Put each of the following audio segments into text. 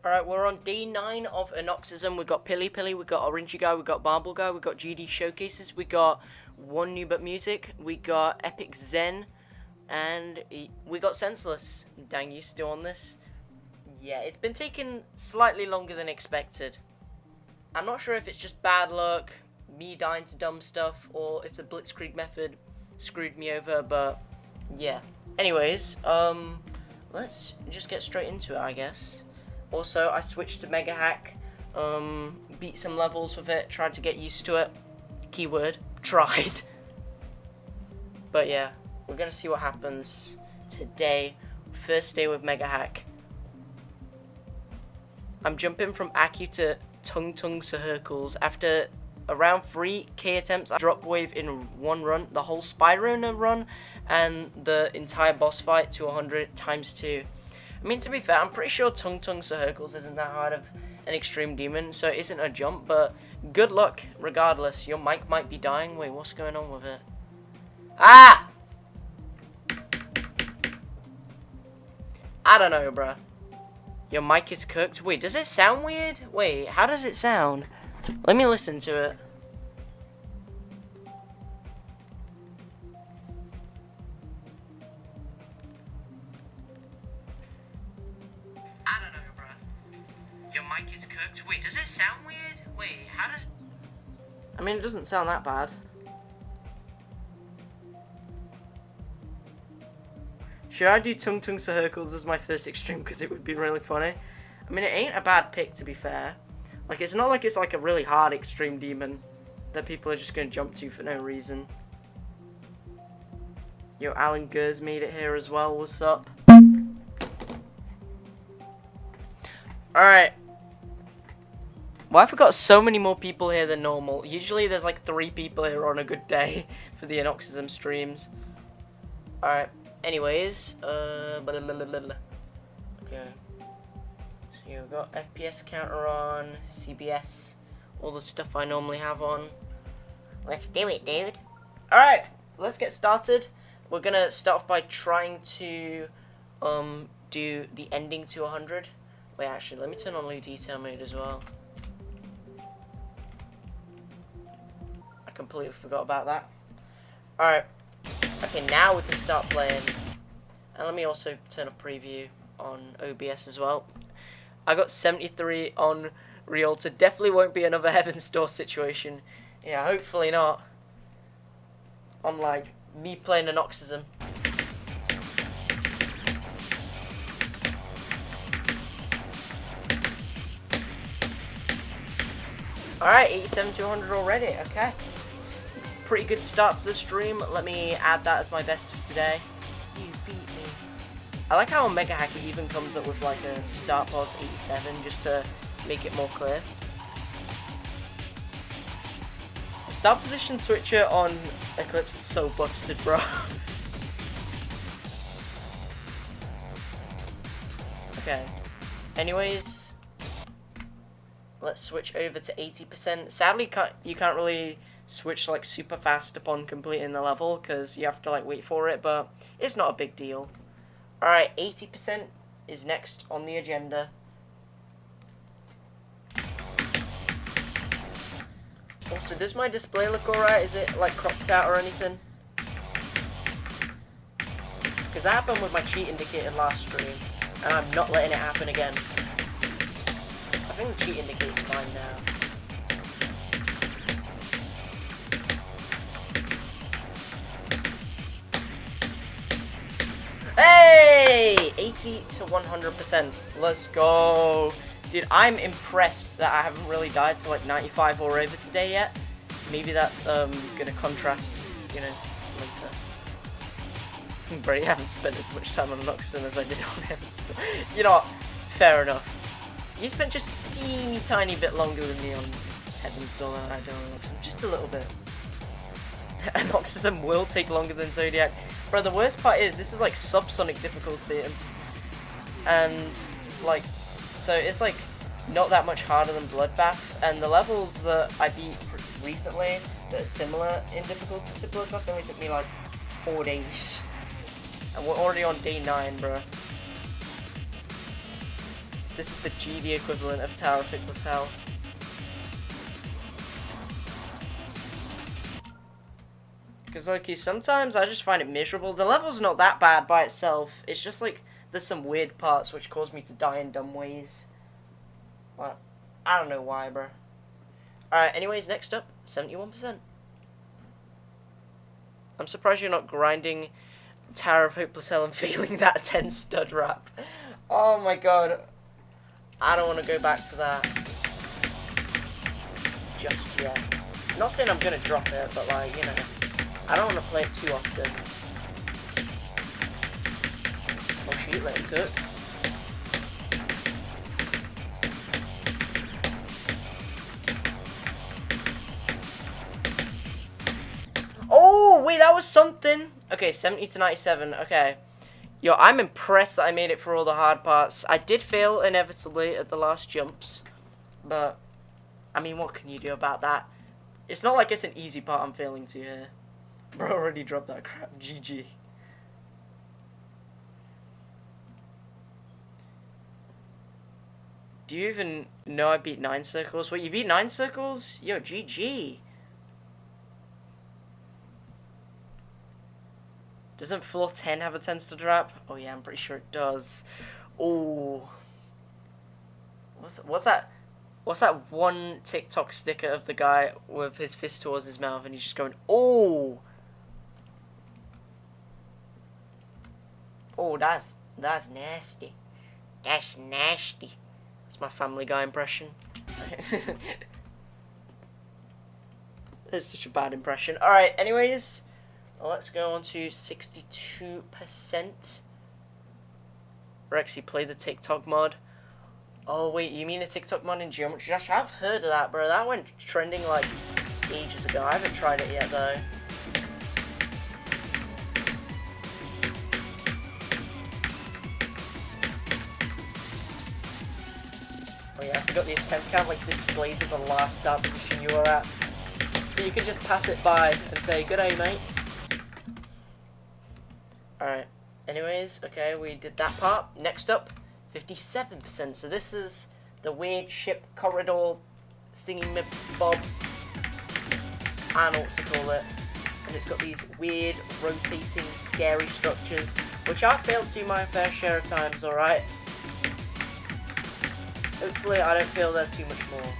Alright, we're on day 9 of Anoxysm. We've got Pilly Pilly, we've got Orangey Guy, we've got Marble Guy, we've got GD Showcases, we got One New But Music, we got Epic Zen, and we got Senseless. Dang, you still on this? Yeah, it's been taking slightly longer than expected. I'm not sure if it's just bad luck, me dying to dumb stuff, or if the Blitzkrieg method screwed me over, but yeah. Anyways, let's just get straight into it, I guess. Also, I switched to Mega Hack, beat some levels with it, tried to get used to it. Keyword, tried. But yeah, we're gonna see what happens today. First day with Mega Hack. I'm jumping from Aki to Tung Tung Circles. After around 3k attempts, I drop wave in one run, the whole Spyro run, and the entire boss fight to 100 times 2. I mean, to be fair, I'm pretty sure Tung Tung Circles isn't that hard of an extreme demon, so it isn't a jump, but good luck regardless. Your mic might be dying. Wait, what's going on with it? Ah! I don't know, bruh. Your mic is cooked. Wait, does it sound weird? Wait, how does it sound? Let me listen to it. I don't know, bruh. Your mic is cooked. Wait, does it sound weird? Wait, how does... I mean, it doesn't sound that bad. Should I do Tung Tung Circles as my first extreme because it would be really funny? I mean, it ain't a bad pick, to be fair. Like, it's not like it's like a really hard extreme demon that people are just going to jump to for no reason. Yo, Alan Gers made it here as well. What's up? Alright. Well, I've got so many more people here than normal. Usually there's like 3 people here on a good day for the Anoxysm streams. Alright. Anyways, okay. So you've got FPS counter on, CBS, all the stuff I normally have on. Let's do it, dude. Alright, let's get started. We're gonna start off by trying to do the ending to 100. Wait, actually, let me turn on low detail mode as well. I completely forgot about that. Alright. Okay, now we can start playing. And let me also turn off preview on OBS as well. I got 73 on Realtor. Definitely won't be another Heaven's Door situation. Yeah, hopefully not. Unlike me playing Anoxysm. Alright, 87 to 100 already, okay. Pretty good start to the stream. Let me add that as my best of today. You beat me. I like how on Mega Hack it even comes up with like a start pause 87 just to make it more clear. The start position switcher on Eclipse is so busted, bro. Okay. Anyways, let's switch over to 80%. Sadly, you can't really switch like super fast upon completing the level because you have to like wait for it, but it's not a big deal. Alright, 80% is next on the agenda. Also, does my display look alright? Is it like cropped out or anything? Because that happened with my cheat indicator last stream and I'm not letting it happen again. I think the cheat indicator's fine now. Hey! 80 to 100%. Let's go. Dude, I'm impressed that I haven't really died to like 95 or over today yet. Maybe that's gonna contrast, you know, later. But I haven't spent as much time on Anoxysm as I did on Heaven's Door. You know what? Fair enough. You spent just a teeny tiny bit longer than me on Heaven's Door than I did on Anoxysm. Just a little bit. Anoxysm will take longer than Zodiac. Bro, the worst part is, this is like subsonic difficulty, and like, so it's like not that much harder than Bloodbath, and the levels that I beat recently that are similar in difficulty to Bloodbath only took me like 4 days, and we're already on day 9, bro. This is the GD equivalent of Tower of Hopeless Hell. Because, like, sometimes I just find it miserable. The level's not that bad by itself. It's just, like, there's some weird parts which cause me to die in dumb ways. Well, I don't know why, bro. Alright, anyways, next up, 71%. I'm surprised you're not grinding Tower of Hopeless Hell and feeling that 10 stud wrap. Oh my god. I don't want to go back to that just yet. I'm not saying I'm going to drop it, but, like, you know, I don't want to play it too often. Oh shoot, let him cook. Oh, wait, that was something. Okay, 70 to 97, okay. Yo, I'm impressed that I made it for all the hard parts. I did fail inevitably at the last jumps, but, I mean, what can you do about that? It's not like it's an easy part I'm failing to here. Bro already dropped that crap, GG. Do you even know I beat 9 circles? Wait, you beat 9 circles? Yo, GG. Doesn't floor 10 have a 10 stud wrap? Oh yeah, I'm pretty sure it does. Oh. What's that? What's that one TikTok sticker of the guy with his fist towards his mouth and he's just going, oh. Oh, that's nasty. That's nasty. That's my Family Guy impression. That's such a bad impression. Alright, anyways, let's go on to 62%. Rexy, play the TikTok mod. Oh, wait, you mean the TikTok mod in Geometry Dash? I've heard of that, bro. That went trending, like, ages ago. I haven't tried it yet, though. Oh yeah, I forgot the attempt count like displays at the last start position you were at. So you can just pass it by and say, good day, mate. Alright, anyways, okay, we did that part. Next up, 57%. So this is the weird ship corridor thingy-bob. I don't know what to call it. And it's got these weird, rotating, scary structures, which I failed to my fair share of times, alright? Hopefully I don't fail there too much more.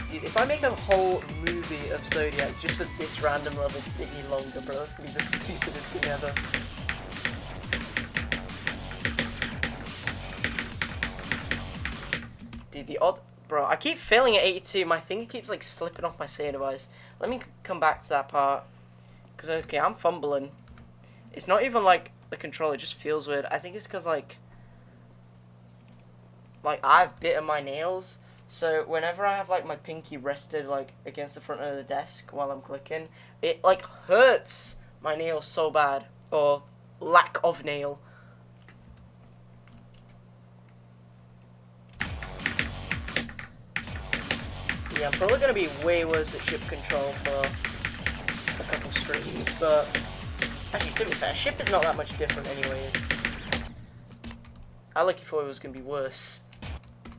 Dude, if I make a whole movie of Zodiac just for this random level to take me longer, bro, that's gonna be the stupidest thing ever. Dude, the odd... Bro, I keep failing at 82. My finger keeps, like, slipping off my save device. Let me come back to that part. Because, okay, I'm fumbling. It's not even, like, the controller. It just feels weird. I think it's because, like, I've bitten my nails. So, whenever I have, like, my pinky rested, like, against the front of the desk while I'm clicking, it, like, hurts my nail so bad. Or lack of nail. Yeah, I'm probably going to be way worse at ship control for a couple streams, but actually, to be fair, ship is not that much different anyways. I lucky thought it was going to be worse.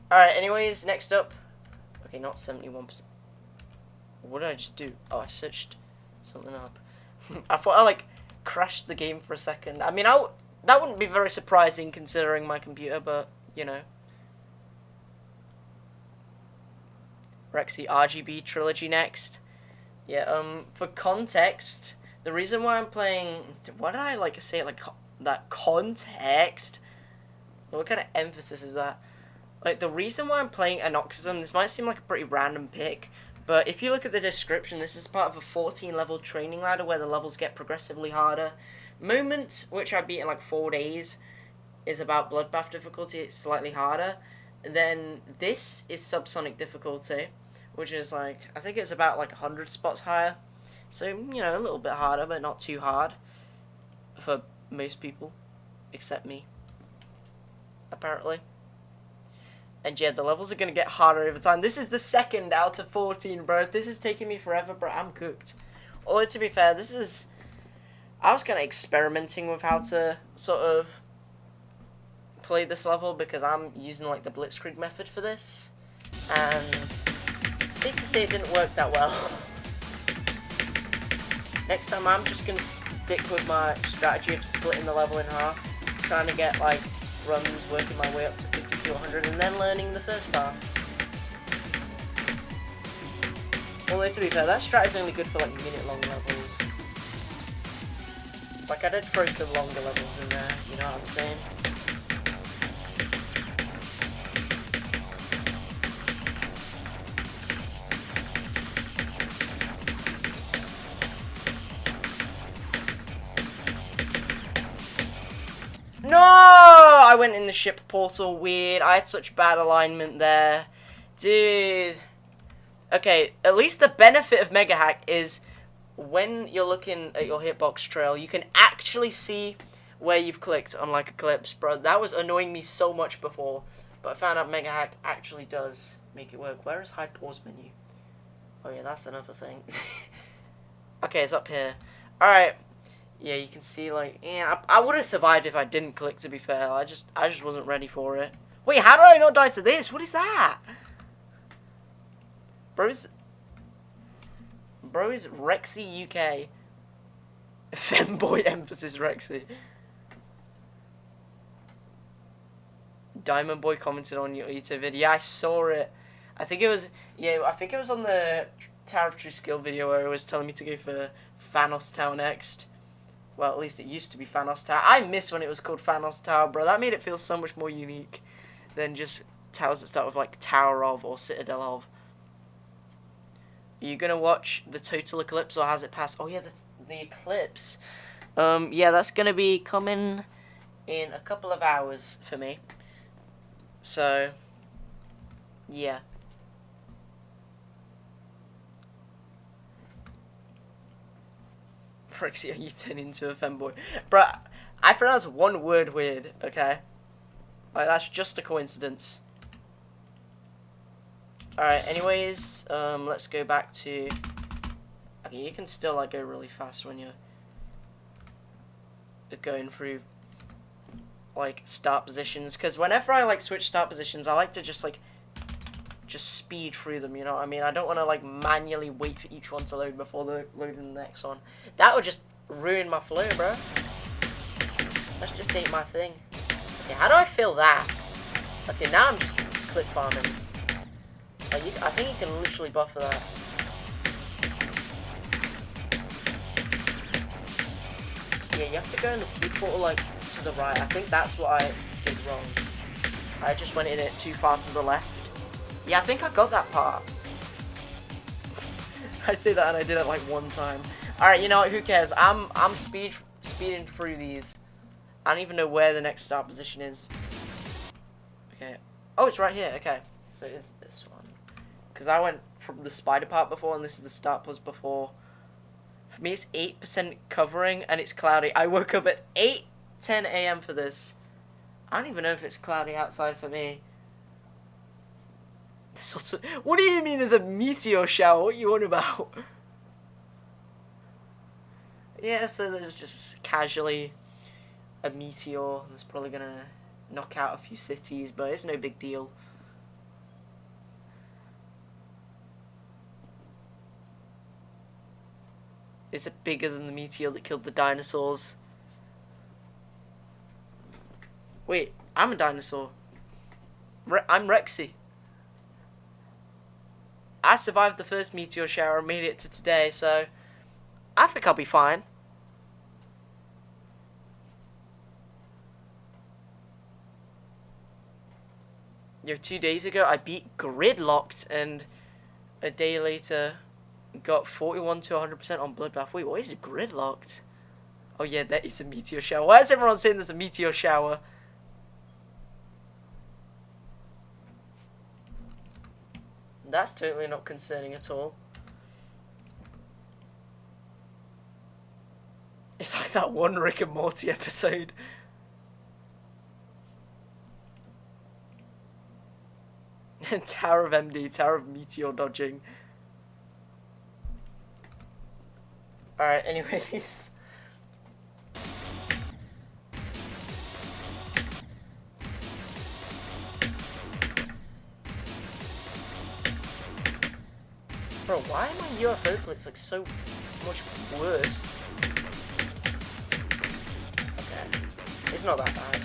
Alright, anyways, next up. Okay, not 71%. What did I just do? Oh, I searched something up. I thought I, like, crashed the game for a second. I mean, that wouldn't be very surprising considering my computer, but, you know. Rexy RGB Trilogy next. Yeah, for context, the reason why I'm playing... Why did I, like, say it like that? Context? What kind of emphasis is that? Like, the reason why I'm playing Anoxysm, this might seem like a pretty random pick, but if you look at the description, this is part of a 14-level training ladder where the levels get progressively harder. Moment, which I beat in, like, 4 days, is about Bloodbath difficulty. It's slightly harder. Then this is Subsonic difficulty, which is, like, I think it's about, like, 100 spots higher. So, you know, a little bit harder, but not too hard for most people, except me, apparently. And yeah, the levels are going to get harder over time. This is the second out of 14, bro. This is taking me forever, bro. I'm cooked. Although, to be fair, this is... I was kind of experimenting with how to sort of play this level because I'm using, like, the Blitzkrieg method for this. And safe to say it didn't work that well. Next time I'm just going to stick with my strategy of splitting the level in half. Trying to get, like, runs, working my way up to 50 to 100, and then learning the first half. Although, to be fair, that strat is only good for, like, minute-long levels. Like, I did throw some longer levels in there, you know what I'm saying? No! I went in the ship portal, weird. I had such bad alignment there. Dude. Okay, at least the benefit of Mega Hack is when you're looking at your hitbox trail, you can actually see where you've clicked on like Eclipse, bro. That was annoying me so much before, but I found out Mega Hack actually does make it work. Where is hide pause menu? Oh yeah, that's another thing. Okay, it's up here. Alright. Yeah, you can see like, yeah, I would have survived if I didn't click, to be fair. I just wasn't ready for it. Wait, how did I not die to this? What is that? Bro is Rexy UK. Femboy emphasis Rexy. Diamond Boy commented on your YouTube video. Yeah, I saw it. I think it was on the Tower of True Skill video where it was telling me to go for Thanos Tower next. Well, at least it used to be Thanos Tower. I miss when it was called Thanos Tower, bro. That made it feel so much more unique than just towers that start with like Tower of or Citadel of. Are you gonna watch the total eclipse or has it passed? Oh yeah, that's the eclipse. Yeah, that's gonna be coming in a couple of hours for me. So, yeah. Rexy, are you turning into a femboy? Bruh, I pronounce one word weird, okay? Like, that's just a coincidence. Alright, anyways, let's go back to... Okay, you can still, like, go really fast when you're going through, like, start positions. Because whenever I, like, switch start positions, I like to just, like, speed through them, you know what I mean? I don't want to, like, manually wait for each one to load before loading the next one. That would just ruin my flow, bro. That's just ain't my thing. Okay, how do I feel that? Okay, now I'm just clip farming. Like, I think you can literally buffer that. Yeah, you have to go in the Q portal, like, to the right. I think that's what I did wrong. I just went in it too far to the left. Yeah, I think I got that part. I say that and I did it, like, one time. Alright, you know what, who cares? I'm speeding through these. I don't even know where the next start position is. Okay. Oh, it's right here. Okay. So it's this one. Because I went from the spider part before, and this is the start pose before. For me, it's 8% covering, and it's cloudy. I woke up at 8:10 a.m. for this. I don't even know if it's cloudy outside for me. What do you mean there's a meteor shower? What are you on about? Yeah, so there's just casually a meteor that's probably gonna knock out a few cities, but it's no big deal. It's bigger than the meteor that killed the dinosaurs. Wait, I'm a dinosaur. I'm Rexy. I survived the first meteor shower and made it to today, so I think I'll be fine. Yo, 2 days ago I beat Gridlocked, and a day later got 41 to 100% on Bloodbath. Wait, what is Gridlocked? Oh yeah, that is a meteor shower. Why is everyone saying there's a meteor shower? That's totally not concerning at all. It's like that one Rick and Morty episode. Tower of MD, Tower of Meteor Dodging. Alright, anyways. Bro, why are my UFO clicks like so much worse? Okay, it's not that bad.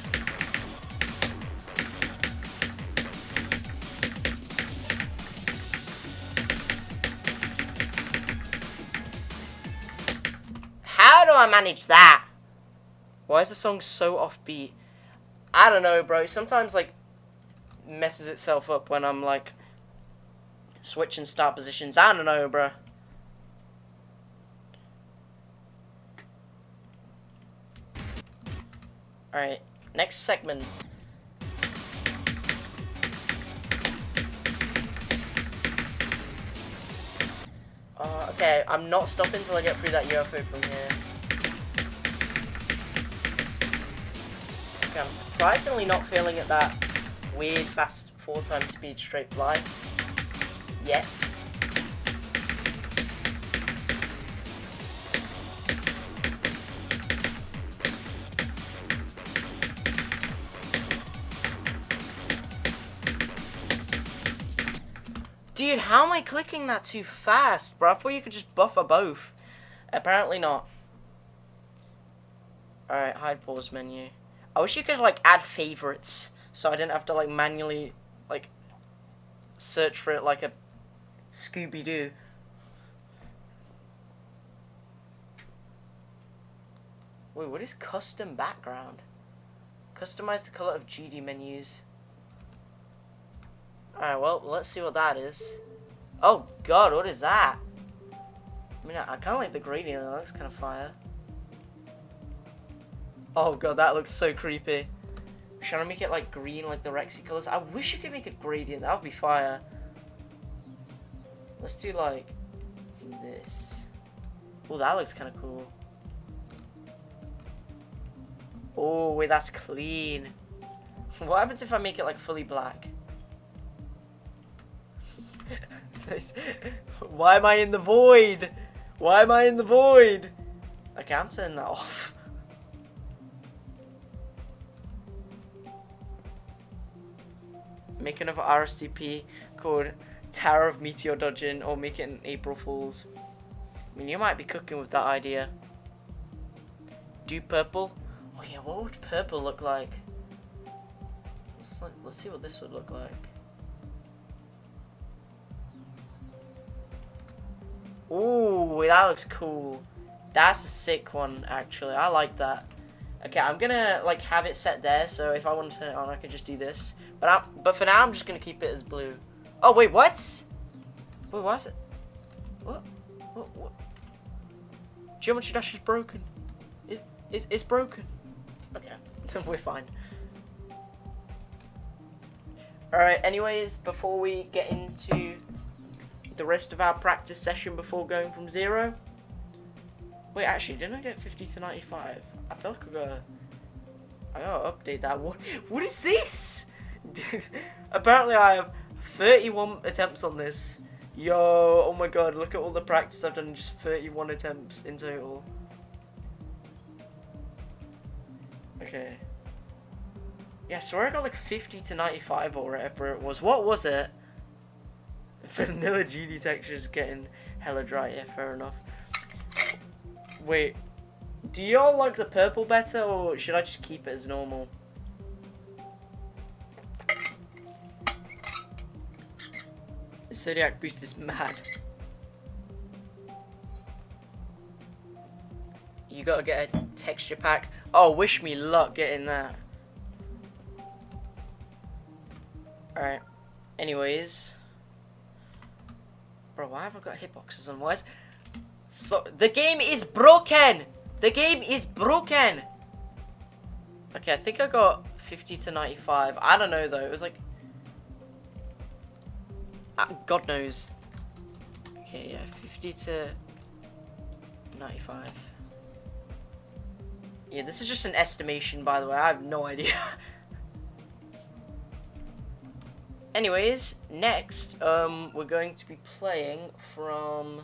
How do I manage that? Why is the song so offbeat? I don't know, bro. Sometimes like messes itself up when I'm like switching start positions. I don't know, bro. Alright, next segment. Okay, I'm not stopping till I get through that UFO from here. Okay, I'm surprisingly not feeling at that weird fast 4x speed straight fly. Yet. Dude, how am I clicking that too fast, bro? I thought you could just buffer both. Apparently not. Alright, hide pause menu. I wish you could, like, add favorites, so I didn't have to, like, manually, like, search for it like a Scooby-Doo. Wait, what is custom background? Customize the color of GD menus. Alright, well, let's see what that is. Oh, God, what is that? I mean, I kind of like the gradient. That looks kind of fire. Oh, God, that looks so creepy. I'm trying to make it, like, green, like the Rexy colors. I wish you could make it gradient. That would be fire. Let's do, like, this. Oh, that looks kind of cool. Oh, wait, that's clean. What happens if I make it, like, fully black? Why am I in the void? Why am I in the void? Okay, I'm turning that off. Make another RSDP called Tower of Meteor Dodging, or make it an April Fool's. I mean, you might be cooking with that idea. Do purple? Oh yeah, what would purple look like? Let's see what this would look like. Ooh, that looks cool. That's a sick one, actually. I like that. Okay, I'm gonna like have it set there, so if I want to turn it on, I can just do this. But for now, I'm just gonna keep it as blue. Oh wait, what? Wait, why is it? What? What? Geometry Dash is broken. It's broken. Okay, we're fine. Alright, anyways, before we get into the rest of our practice session before going from 0. Wait, actually, didn't I get 50 to 95? I feel like I gotta update that. What is this? Apparently I have 31 attempts on this. Yo, oh my god, look at all the practice I've done in just 31 attempts in total. Okay. Yeah, I swear I got like 50 to 95 or whatever it was. What was it? Vanilla GD textures getting hella dry. Yeah, fair enough. Wait, do y'all like the purple better, or should I just keep it as normal? The Zodiac boost is mad. You gotta get a texture pack. Oh, wish me luck getting that. Alright. Anyways. Bro, why have I got hitboxes on? Why is... So, the game is broken! The game is broken! Okay, I think I got 50 to 95. I don't know, though. It was like... God knows. Okay, yeah. 50 to 95. Yeah, this is just an estimation, by the way. I have no idea. Anyways, next, we're going to be playing from...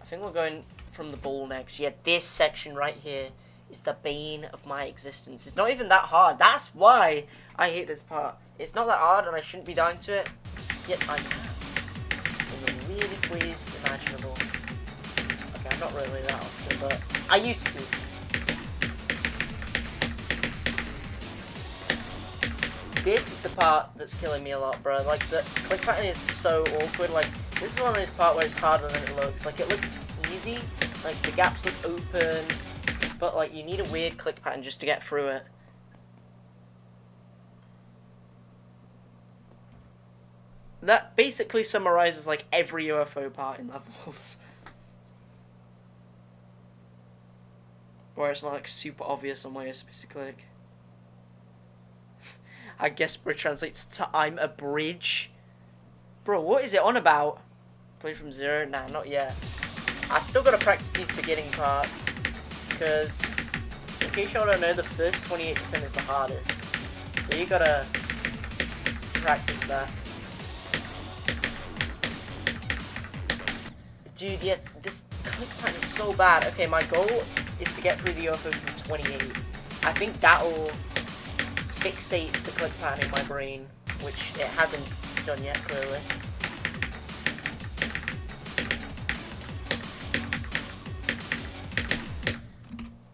I think we're going from the ball next. Yeah, this section right here is the bane of my existence. It's not even that hard. That's why I hate this part. It's not that hard and I shouldn't be dying to it. Yet I can. In the weirdest ways imaginable. Okay, I'm not really that often, but I used to. This is the part that's killing me a lot, bro. Like, the click pattern is so awkward. Like, this is one of those parts where it's harder than it looks. Like, it looks easy. Like, the gaps look open. But, like, you need a weird click pattern just to get through it. That basically summarizes, like, every UFO part in levels. Where it's not, like, super obvious on where you're supposed to click. I guess bro translates to I'm a bridge. Bro, what is it on about? Play from zero? Nah, not yet. I still gotta practice these beginning parts. Because, in case y'all don't know, the first 28% is the hardest. So you gotta practice that. Dude, yes, this click pattern is so bad. Okay, my goal is to get through the UFO from 28. I think that'll fixate the click pattern in my brain, which it hasn't done yet, clearly.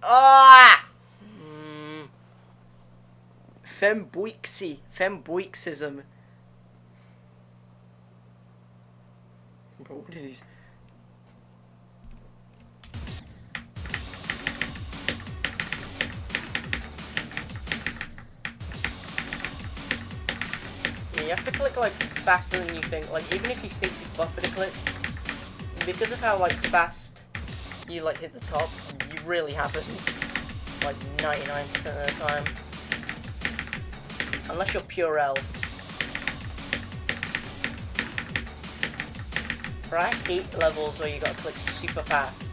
Ah! Femboixism. Bro, what is these? You have to click like faster than you think. Like even if you think you buffered a click, because of how like fast you like hit the top, you really haven't. Like 99% of the time, unless you're pure L. But I hate levels where you gotta click super fast.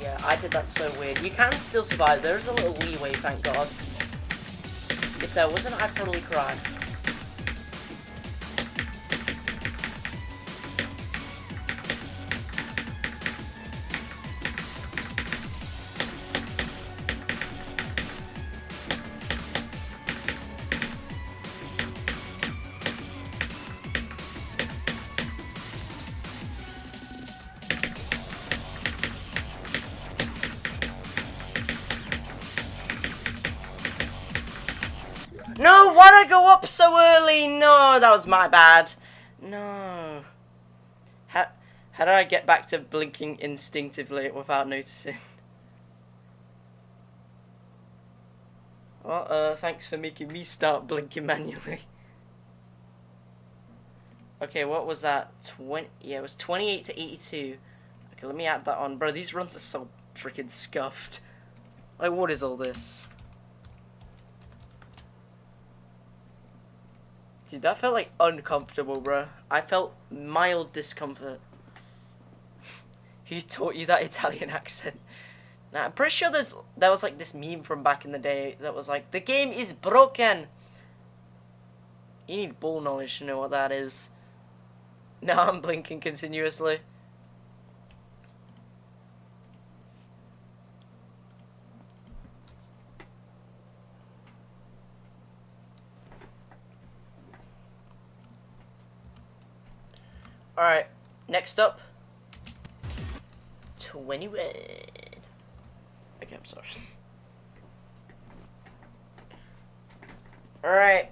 Yeah, I did that so weird. You can still survive. There is a little leeway, thank God. If there wasn't, I'd probably cry. No, why'd I go up so early? No, that was my bad. No. How did I get back to blinking instinctively without noticing? Well, thanks for making me start blinking manually. Okay, what was that? Yeah, it was 28 to 82. Okay, let me add that on. Bro, these runs are so freaking scuffed. Like, what is all this? Dude, that felt like uncomfortable, bro. I felt mild discomfort. Who taught you that Italian accent? Nah, I'm pretty sure there was like this meme from back in the day that was like, the game is broken. You need ball knowledge to know what that is. Now I'm blinking continuously. Alright, next up. 21. Okay, I'm sorry. Alright.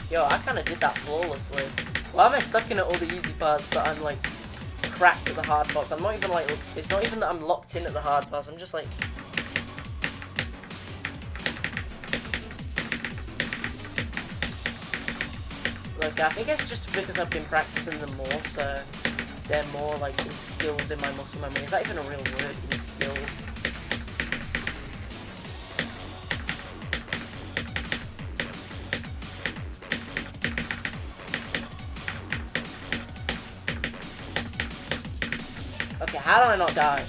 Yo, I kinda did that flawlessly. Why am I sucking at all the easy parts, but I'm like cracked at the hard parts? I'm not even like, it's not even that I'm locked in at the hard parts, I'm just like... Like, I think it's just because I've been practicing them more, so they're more like instilled in my muscle memory. Is that even a real word? Instilled? Okay, how do I not die?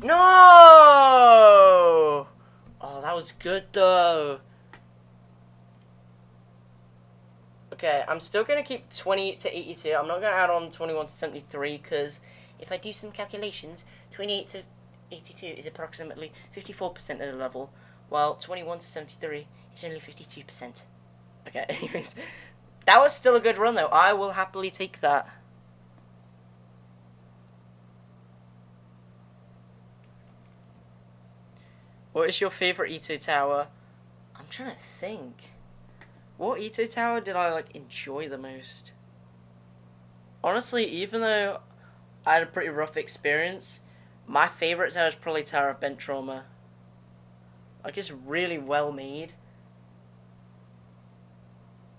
No! Oh, that was good though. Okay, I'm still going to keep 28 to 82. I'm not going to add on 21 to 73 because if I do some calculations, 28 to 82 is approximately 54% of the level, while 21 to 73 is only 52%. Okay, anyways, that was still a good run though. I will happily take that. What is your favourite Ito tower? I'm trying to think. What Ito tower did I like enjoy the most? Honestly, even though I had a pretty rough experience, my favourite tower is probably Tower of Bent Trauma. Like, it's really well made.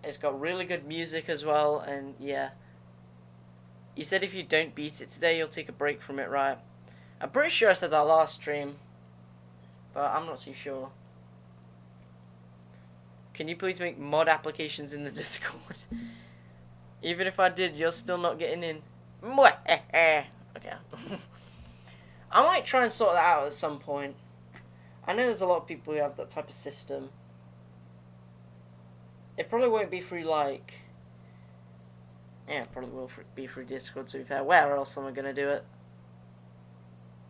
It's got really good music as well, and yeah. You said if you don't beat it today, you'll take a break from it, right? I'm pretty sure I said that last stream, but I'm not too sure. Can you please make mod applications in the Discord? Even if I did, you're still not getting in. Okay. I might try and sort that out at some point. I know there's a lot of people who have that type of system. It probably won't be through, like... Yeah, it probably will be through Discord, to be fair. Where else am I going to do it?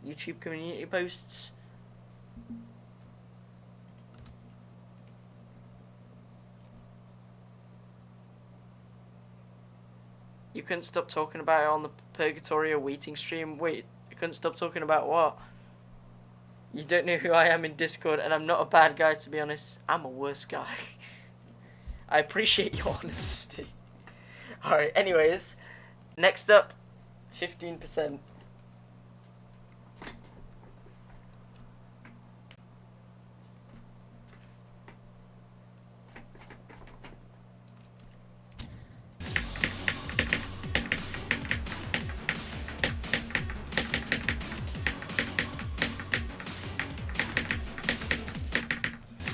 YouTube community posts? You couldn't stop talking about it on the Purgatorio waiting stream? Wait, you couldn't stop talking about what? You don't know who I am in Discord, and I'm not a bad guy, to be honest. I'm a worse guy. I appreciate your honesty. Alright, anyways. Next up, 15%.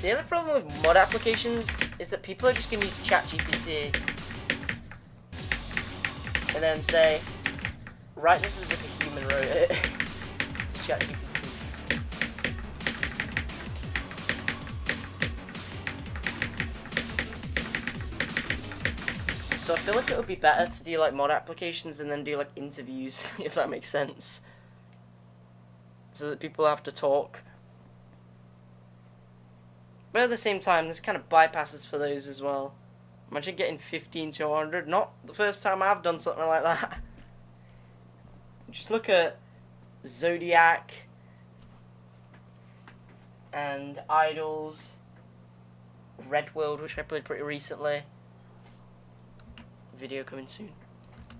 The other problem with mod applications is that people are just going to use ChatGPT and then say, write this as if a human wrote it to ChatGPT. So I feel like it would be better to do like mod applications and then do like interviews, if that makes sense. So that people have to talk. But at the same time, there's kind of bypasses for those as well. Imagine getting 15 to 100. Not the first time I've done something like that. Just look at Zodiac and Idols, Red World, which I played pretty recently. Video coming soon.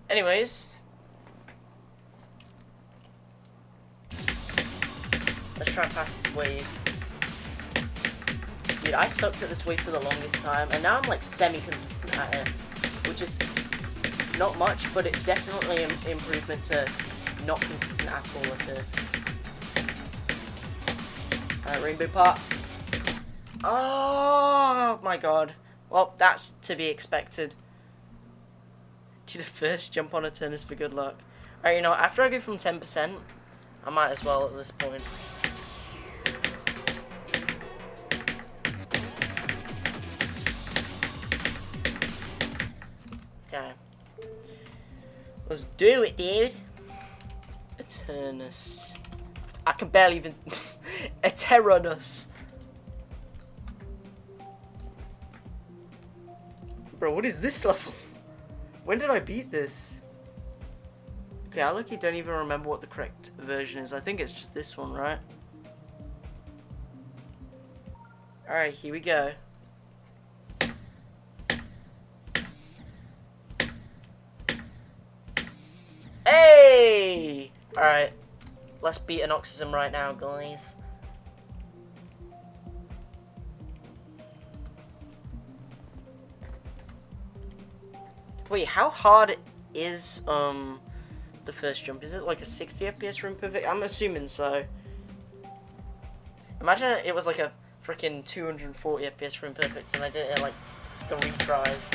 Anyways. Let's try and pass this wave. Dude, I sucked at this wave for the longest time, and now I'm like semi-consistent at it, which is not much, but it's definitely an improvement to not consistent at all at it. Alright, Rainbow Pot. Oh my god. Well, that's to be expected. Do the first jump on a turn is for good luck. Alright, you know, after I go from 10%, I might as well at this point. Okay. Let's do it, dude. Eternus. I can barely even... Eternus. Bro, what is this level? When did I beat this? Okay, I luckily don't even remember what the correct version is. I think it's just this one, right? Alright, here we go. Hey! Alright. Let's beat Anoxysm right now, guys. Wait, how hard is the first jump? Is it like a 60 FPS for imperfect? I'm assuming so. Imagine it was like a freaking 240 FPS for imperfect and I did it in like 3 tries.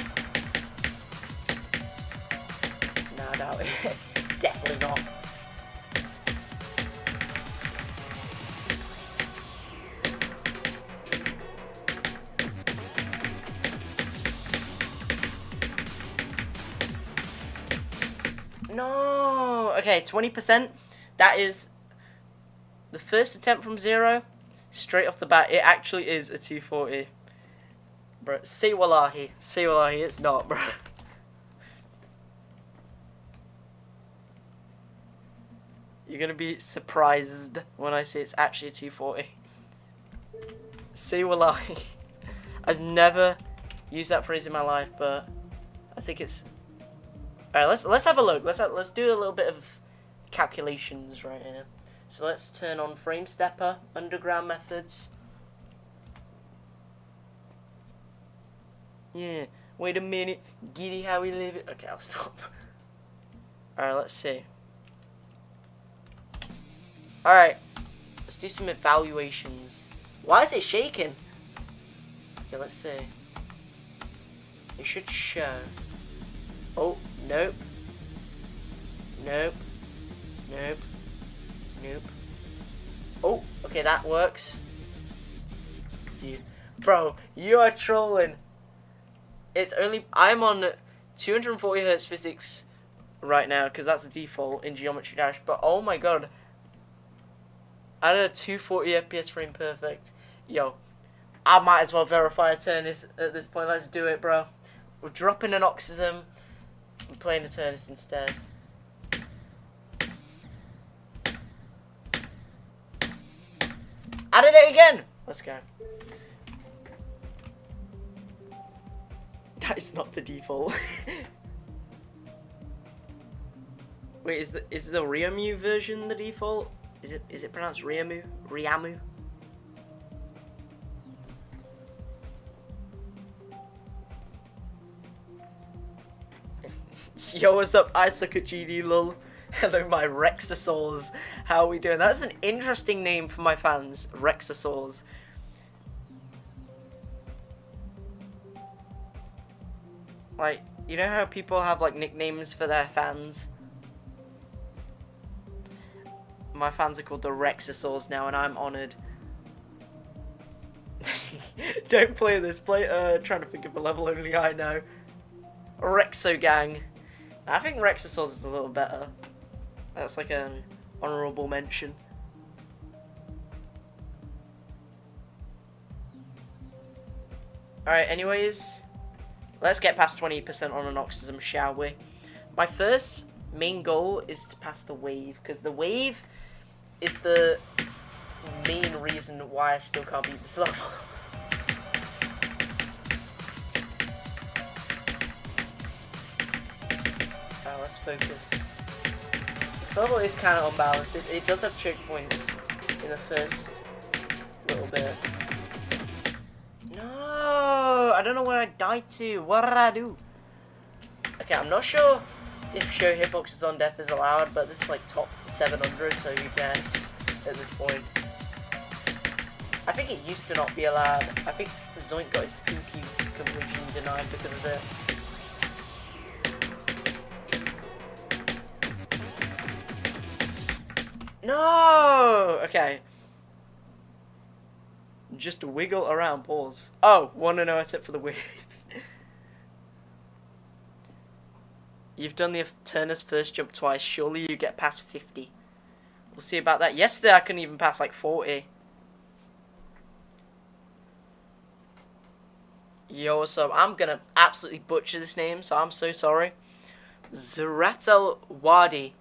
No, I doubt it. Definitely not. No! Okay, 20%. That is the first attempt from 0. Straight off the bat, it actually is a 240. Bro, say wallahi. Say wallahi, it's not, bro. You're gonna be surprised when I say it's actually a 240. Say wallahi. I've never used that phrase in my life, but I think it's... Alright, let's have a look. Let's do a little bit of calculations right here. So let's turn on frame stepper, underground methods. Yeah, wait a minute, giddy how we live it. Okay, I'll stop. Alright, let's see. Alright, let's do some evaluations. Why is it shaking? Okay, let's see. It should show. Oh, nope. Nope. Nope. Nope. Oh, okay, that works. Dude. Bro, you are trolling. It's only... I'm on 240 Hz physics right now, because that's the default in Geometry Dash. But, oh my god. I did a 240 FPS frame perfect. Yo, I might as well verify Eternus at this point. Let's do it, bro. We're dropping Anoxysm. I'm playing Eternus instead. I did it again! Let's go. That is not the default. Wait, is the Riamu version the default? Is it pronounced Riamu? Riamu? Yo, what's up? I suck at GD, lol. Hello, my Rexosaurs. How are we doing? That's an interesting name for my fans. Rexosaurs. Like, you know how people have, like, nicknames for their fans? My fans are called the Rexosaurs now, and I'm honoured. Don't play this. Play, trying to think of a level only I know. Rexo Gang. I think Rexosaurs is a little better. That's like an honourable mention. Alright, anyways, let's get past 20% on Anoxysm, shall we? My first main goal is to pass the wave, because the wave is the main reason why I still can't beat this level. Alright, let's focus. This level is kind of unbalanced. It does have choke points in the first little bit. No, I don't know where I died to. What did I do? Okay, I'm not sure if show hitboxes on death is allowed, but this is like top 700, so who cares at this point. I think it used to not be allowed. I think Zoink got his Pookie completion denied because of it. No! Okay. Just wiggle around, pause. Oh, want to know a tip for the wave? You've done the Eternus first jump twice. Surely you get past 50. We'll see about that. Yesterday I couldn't even pass like 40. Yo, what's up? I'm gonna absolutely butcher this name, so I'm so sorry. Zeratel Wadi.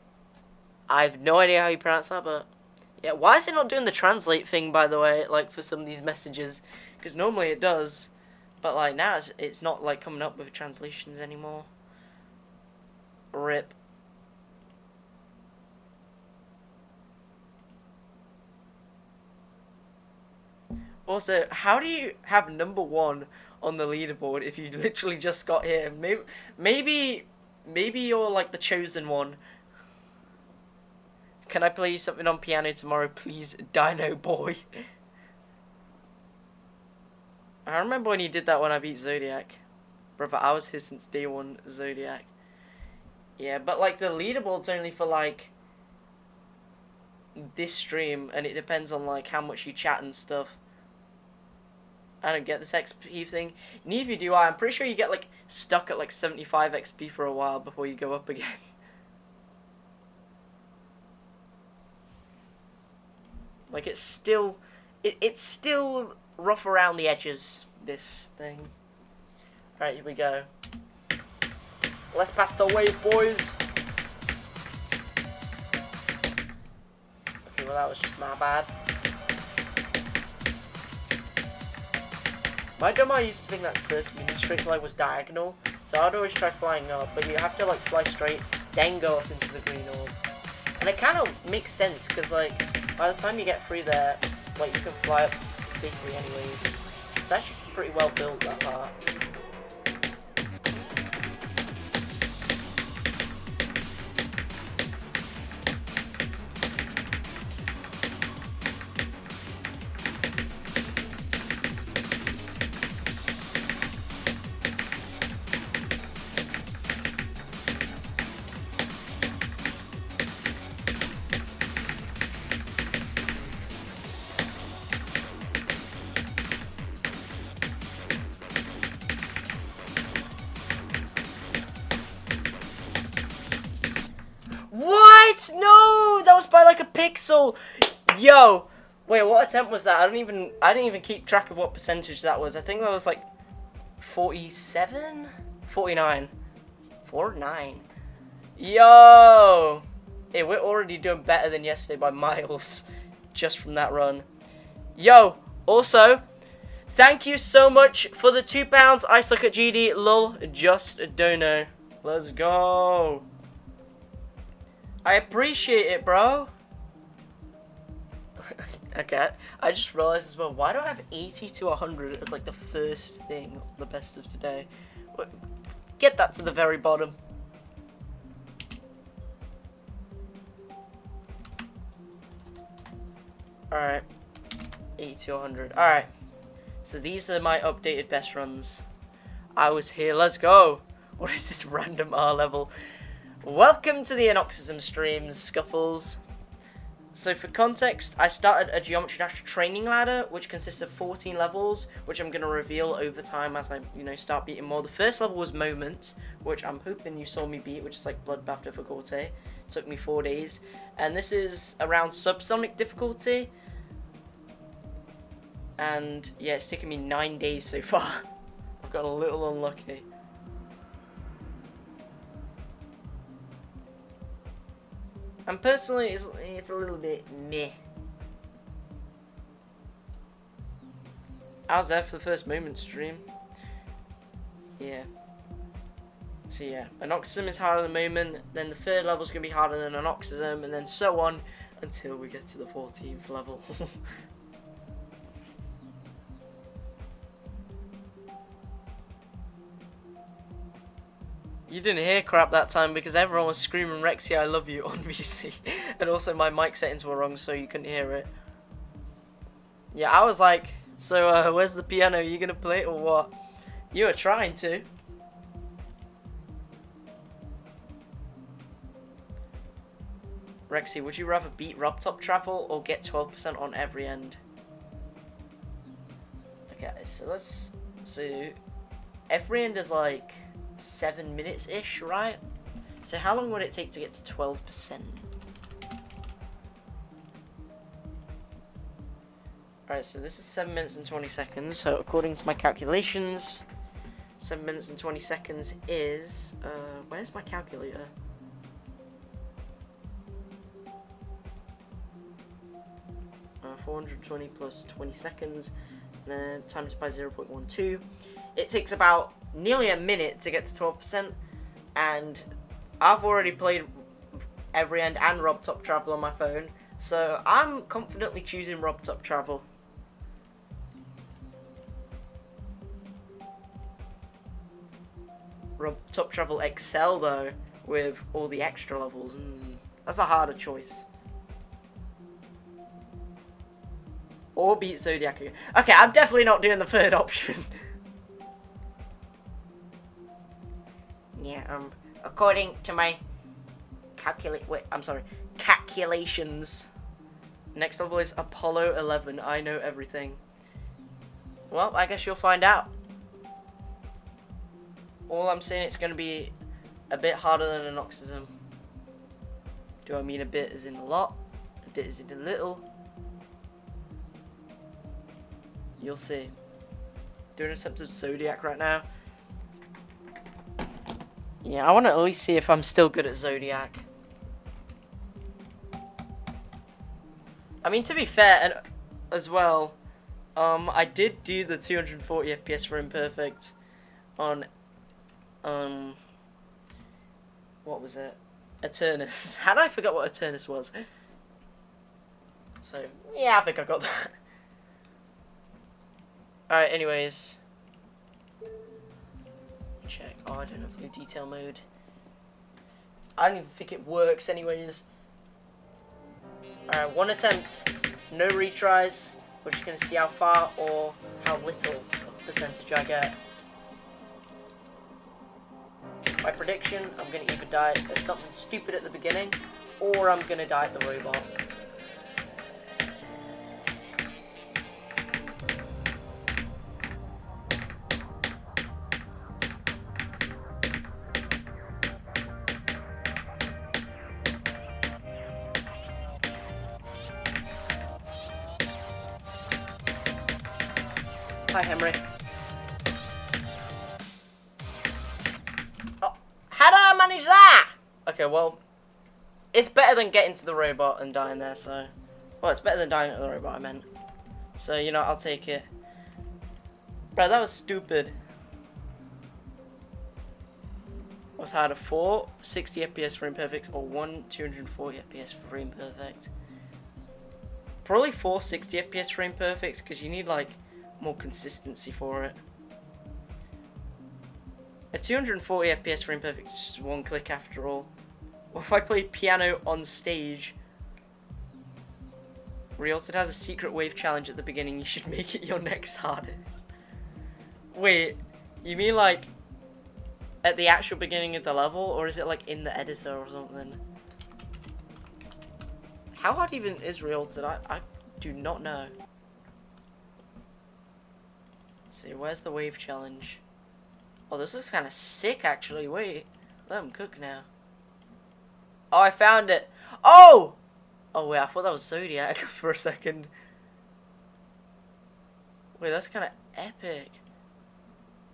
I have no idea how you pronounce that, but yeah. Why is it not doing the translate thing, by the way, like for some of these messages? Because normally it does, but like now it's not like coming up with translations anymore. RIP. Also, how do you have number 1 on the leaderboard if you literally just got here? Maybe you're like the chosen one. Can I play you something on piano tomorrow, please, Dino Boy? I remember when he did that when I beat Zodiac. Brother, I was his since day 1, Zodiac. Yeah, but like the leaderboard's only for like this stream, and it depends on like how much you chat and stuff. I don't get this XP thing. Neither do I. I'm pretty sure you get like stuck at like 75 XP for a while before you go up again. Like it's still rough around the edges, this thing. Alright, here we go. Let's pass the wave, boys. Okay, well that was just my bad. My drummer used to think that the first mini straight fly was diagonal, so I'd always try flying up, but you have to like fly straight, then go up into the green orb. And it kind of makes sense, because like, by the time you get through there, like you can fly up safely anyways. It's actually pretty well built, that part. What? No, that was by like a pixel. Yo, wait, what attempt was that? I didn't even keep track of what percentage that was. I think that was like 47, 49, 49. Yo, hey, we're already doing better than yesterday by miles, just from that run. Yo, also, thank you so much for the £2. I suck at GD. Lol, just don't know. Let's go. I appreciate it, bro. Okay, I just realized as well, why do I have 80 to 100 as like the first thing on the best of today? Get that to the very bottom. Alright, 80 to 100. Alright, so these are my updated best runs. I was here, let's go. What is this random R level? Welcome to the Anoxysm streams, Scuffles. So for context, I started a Geometry Dash training ladder, which consists of 14 levels, which I'm going to reveal over time as I, start beating more. The first level was Moment, which I'm hoping you saw me beat, which is like Bloodbath difficulty. Took me 4 days. And this is around Subsonic difficulty. And yeah, it's taken me 9 days so far. I've got a little unlucky. And personally, it's a little bit meh. I was there for the first Moment stream. Yeah. So yeah, Anoxysm is harder than Moment, then the third level is going to be harder than Anoxysm, and then so on until we get to the 14th level. You didn't hear crap that time because everyone was screaming Rexy I love you on VC. And also my mic settings were wrong so you couldn't hear it. Yeah, I was like, so where's the piano? Are you going to play it or what? You were trying to. Rexy, would you rather beat Robtop Travel or get 12% on every end? Okay, so every end is like 7 minutes-ish, right? So how long would it take to get to 12%? Alright, so this is 7 minutes and 20 seconds. So according to my calculations, 7 minutes and 20 seconds is... where's my calculator? Uh, 420 plus 20 seconds, then times by 0.12. It takes about nearly a minute to get to 12%, and I've already played every end and Robtop Travel on my phone, so I'm confidently choosing Robtop Travel. Top Travel XL though, with all the extra levels. That's a harder choice. Or beat Zodiac again. Okay, I'm definitely not doing the third option. Yeah, according to my calculations. Next level is Apollo 11. I know everything. Well, I guess you'll find out. All I'm saying, it's going to be a bit harder than Anoxysm. Do I mean a bit as in a lot? A bit as in a little? You'll see. Doing attempts of Zodiac right now. Yeah, I want to at least see if I'm still good at Zodiac. I mean, to be fair, and as well, I did do the 240 FPS for Imperfect on, what was it? Eternus. How did I forget what Eternus was? So, yeah, I think I got that. Alright, anyways. Check. Oh, I don't have new detail mode. I don't even think it works anyways. Alright, one attempt. No retries. We're just going to see how far or how little percentage I get. My prediction, I'm going to either die at something stupid at the beginning, or I'm going to die at the robot. Hi, Henry. Oh, how did I manage that? Okay, well, it's better than getting to the robot and dying there, so... Well, it's better than dying at the robot, I meant. So, you know, I'll take it. Bro, that was stupid. What's harder, 4 60 FPS for Imperfect or 1 240 FPS for Imperfect? Probably 4 60 FPS for Imperfect, because you need, like, more consistency for it. A 240 FPS for Imperfect is just one click after all. What if I played piano on stage? Realted has a secret wave challenge at the beginning. You should make it your next hardest. Wait, you mean like at the actual beginning of the level, or is it like in the editor or something? How hard even is Realted? I do not know. Let's see, where's the wave challenge? Oh, this looks kind of sick, actually. Wait, let them cook now. Oh, I found it. Oh! Oh, wait, I thought that was Zodiac for a second. Wait, that's kind of epic.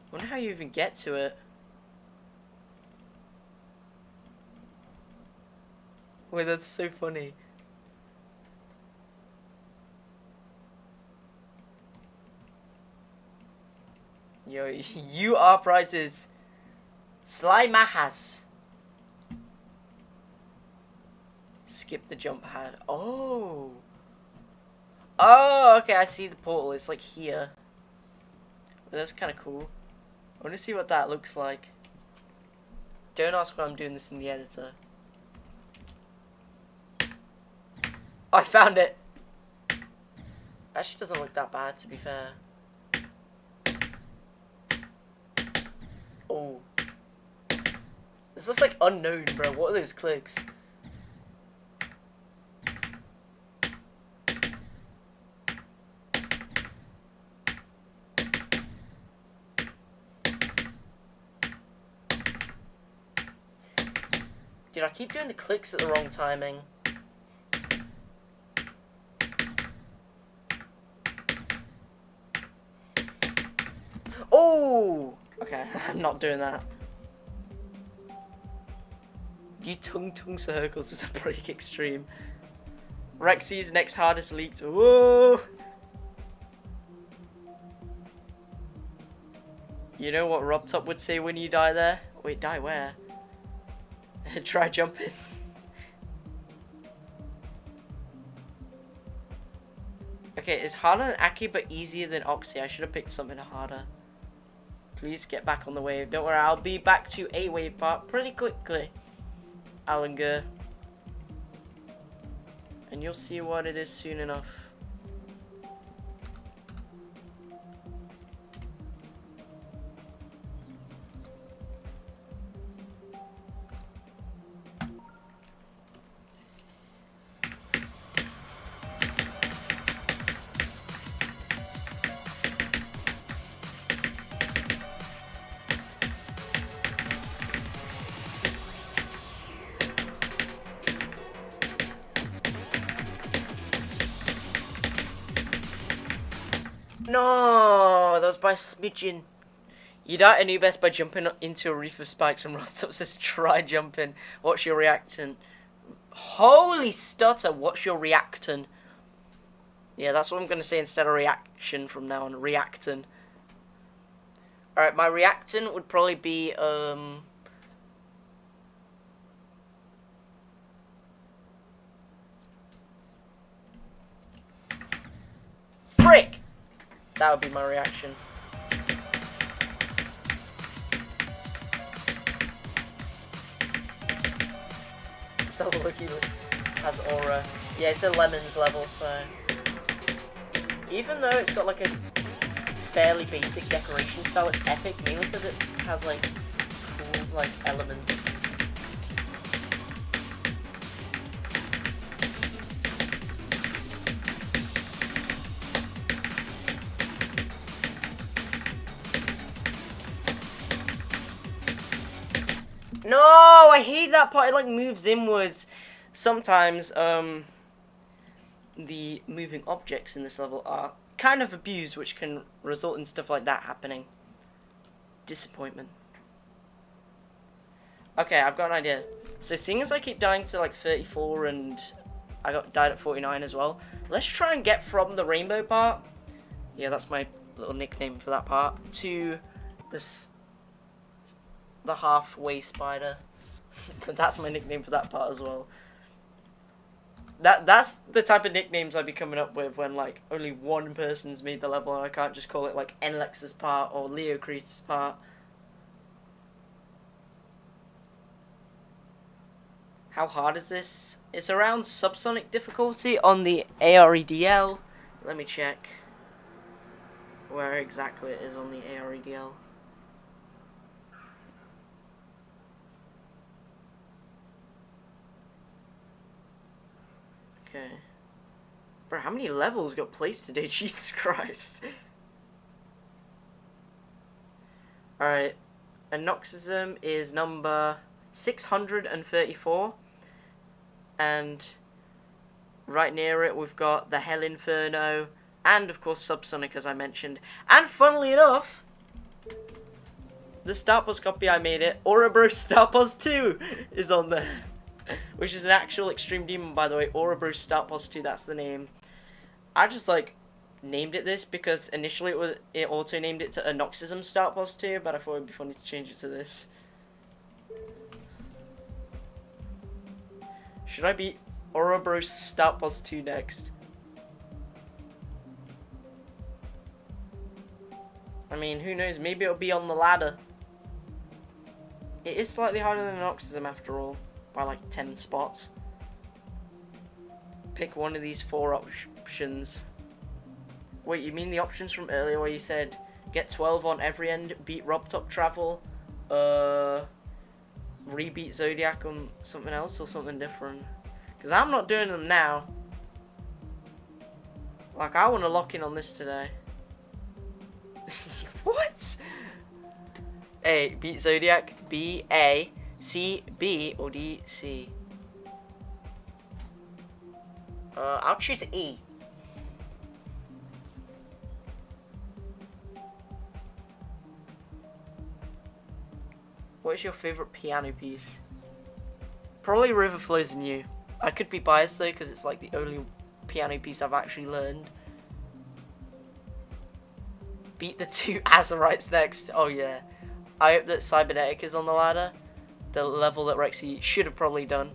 I wonder how you even get to it. Wait, that's so funny. Yo, you are prizes. Sly Mahas. Skip the jump pad. Oh. Oh, okay, I see the portal. It's like here. Well, that's kind of cool. I want to see what that looks like. Don't ask why I'm doing this in the editor. Oh, I found it. Actually doesn't look that bad, to be fair. Oh. This looks like unknown, bro. What are those clicks? Dude, I keep doing the clicks at the wrong timing. Oh! Okay, I'm not doing that. You tung circles is a break extreme. Rexy's next hardest leaked. Whoa! You know what Rob Top would say when you die there? Wait, die where? Try jumping. Okay, it's harder than Aki but easier than Oxy. I should have picked something harder. Please get back on the wave. Don't worry, I'll be back to a wave part pretty quickly. Allinger. And you'll see what it is soon enough. No, that was by smidgen. You die at Anubis by jumping into a reef of spikes, and Robtop says try jumping. What's your reactant? Holy stutter, what's your reactant? Yeah, that's what I'm going to say instead of reaction from now on. Reactant. Alright, my reactant would probably be, frick! That would be my reaction. It's a lucky has aura. Yeah, it's a lemons level, so even though it's got like a fairly basic decoration style, it's epic mainly because it has like cool like elements. No, I hate that part. It like moves inwards. Sometimes the moving objects in this level are kind of abused, which can result in stuff like that happening. Disappointment. Okay, I've got an idea. So seeing as I keep dying to like 34 and I died at 49 as well, let's try and get from the rainbow part. Yeah, that's my little nickname for that part. To this. The halfway spider. That's my nickname for that part as well. That's the type of nicknames I'd be coming up with when like only one person's made the level and I can't just call it like Enlex's part or Leocretus' part. How hard is this? It's around subsonic difficulty on the AREDL. Let me check where exactly it is on the AREDL. Okay. Bro, how many levels got placed today? Jesus Christ. Alright. Anoxysm is number 634. And right near it we've got the Hell Inferno. And of course Subsonic, as I mentioned. And funnily enough, the Star Pulse copy I made it, Ouroboros Star Pulse 2 is on there. Which is an actual Extreme Demon, by the way. Ouroboros Star Pulse 2, that's the name. I just, like, named it this because initially it auto-named it to Anoxysm Star Pulse 2, but I thought it would be funny to change it to this. Should I beat Ouroboros Star Pulse 2 next? I mean, who knows? Maybe it'll be on the ladder. It is slightly harder than Anoxysm after all. By like 10 spots. Pick one of these 4 options. Wait, you mean the options from earlier where you said get 12 on every end, beat Robtop Travel, rebeat Zodiac on something else or something different? Because I'm not doing them now. Like, I want to lock in on this today. What? A, beat Zodiac, B, A, C, B, or D, C? I'll choose E. What is your favourite piano piece? Probably River Flows in You. I could be biased though, because it's like the only piano piece I've actually learned. Beat the 2 Azurites next. Oh yeah. I hope that Cybernetic is on the ladder. The level that Rexy should have probably done.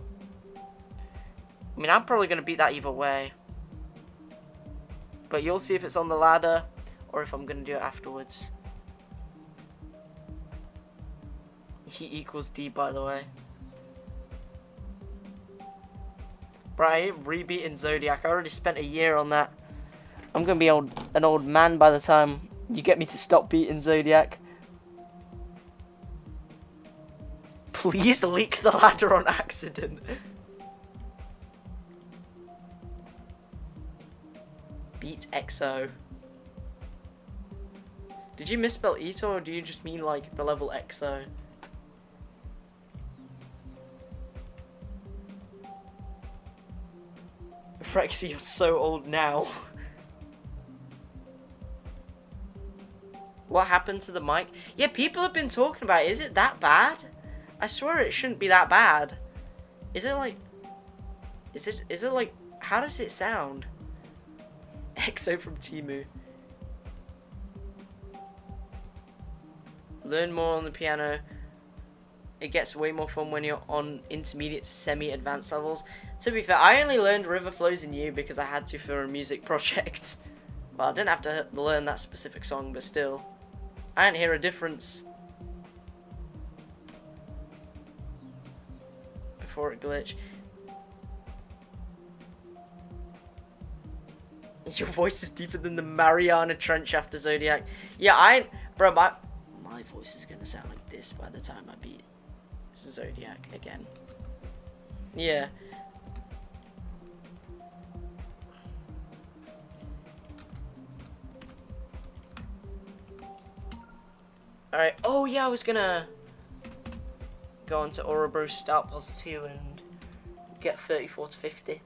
I mean, I'm probably going to beat that either way. But you'll see if it's on the ladder or if I'm going to do it afterwards. He equals D, by the way. Bro, I hate rebeating Zodiac. I already spent a year on that. I'm gonna be an old man by the time you get me to stop beating Zodiac. Please leak the ladder on accident. Beat EXO. Did you misspell Ito, or do you just mean like the level EXO? Rexy, you're so old now. What happened to the mic? Yeah, people have been talking about it. Is it that bad? I swear it shouldn't be that bad. Is it like... Is it like... How does it sound? EXO from Timu. Learn more on the piano. It gets way more fun when you're on intermediate to semi-advanced levels. To be fair, I only learned River Flows in You because I had to for a music project. Well, I didn't have to learn that specific song, but still. I didn't hear a difference before it glitched. Your voice is deeper than the Mariana Trench after Zodiac. Yeah, bro, my voice is gonna sound like this by the time I beat Zodiac again. Yeah. Alright, oh yeah, I was gonna go on to Ouroboros Start Pos 2 and get 34 to 50.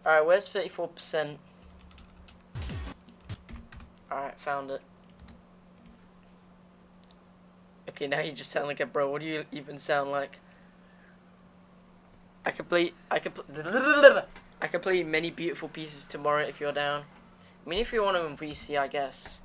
Alright, where's 34%? Alright, found it. Okay, now you just sound like a bro. What do you even sound like? I could play Many Beautiful Pieces tomorrow if you're down. I mean, if you want to in VC, I guess.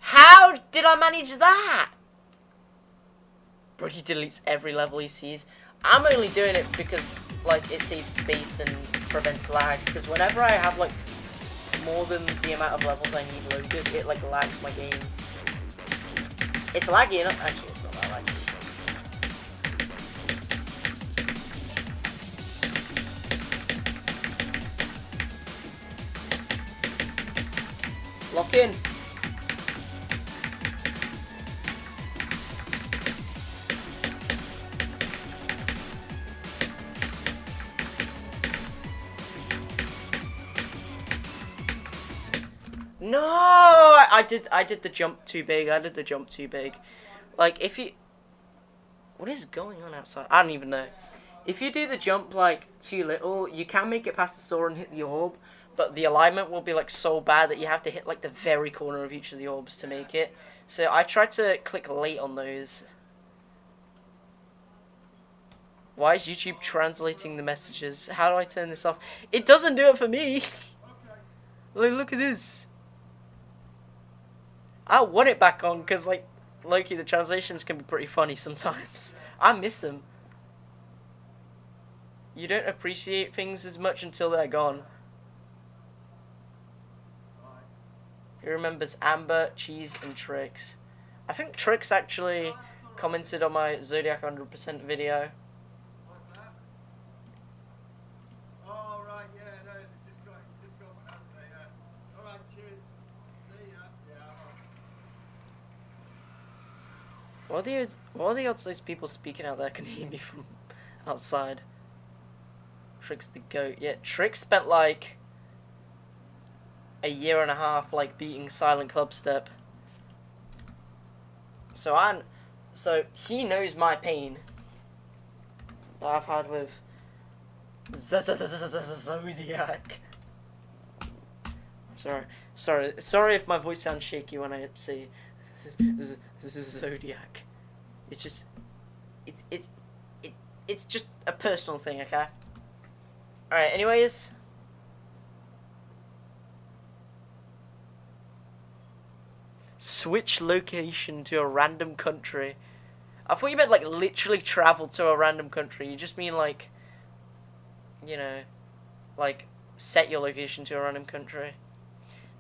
How did I manage that? Bro, he deletes every level he sees. I'm only doing it because, like, it saves space and prevents lag. Because whenever I have, like, more than the amount of levels I need loaded, it, like, lags my game. It's laggy enough. Actually, it's not that laggy. Lock in. No, I did the jump too big. Like, if you... What is going on outside? I don't even know. If you do the jump, like, too little, you can make it past the saw and hit the orb, but the alignment will be, like, so bad that you have to hit, like, the very corner of each of the orbs to make it. So I tried to click late on those. Why is YouTube translating the messages? How do I turn this off? It doesn't do it for me. Like, look at this. I want it back on because, like, Loki, the translations can be pretty funny sometimes. I miss them. You don't appreciate things as much until they're gone. Who remembers Amber, Cheese, and Trix? I think Trix actually commented on my Zodiac 100% video. What are the odds those people speaking out there can hear me from outside? Trix the goat. Yeah, Trix spent like a year and a half like beating Silent Clubstep. So he knows my pain that I've had with Zodiac. Sorry if my voice sounds shaky when I say Zodiac. It's just it's just a personal thing, okay? Alright, anyways. Switch location to a random country. I thought you meant like literally travel to a random country. You just mean like, you know, like set your location to a random country.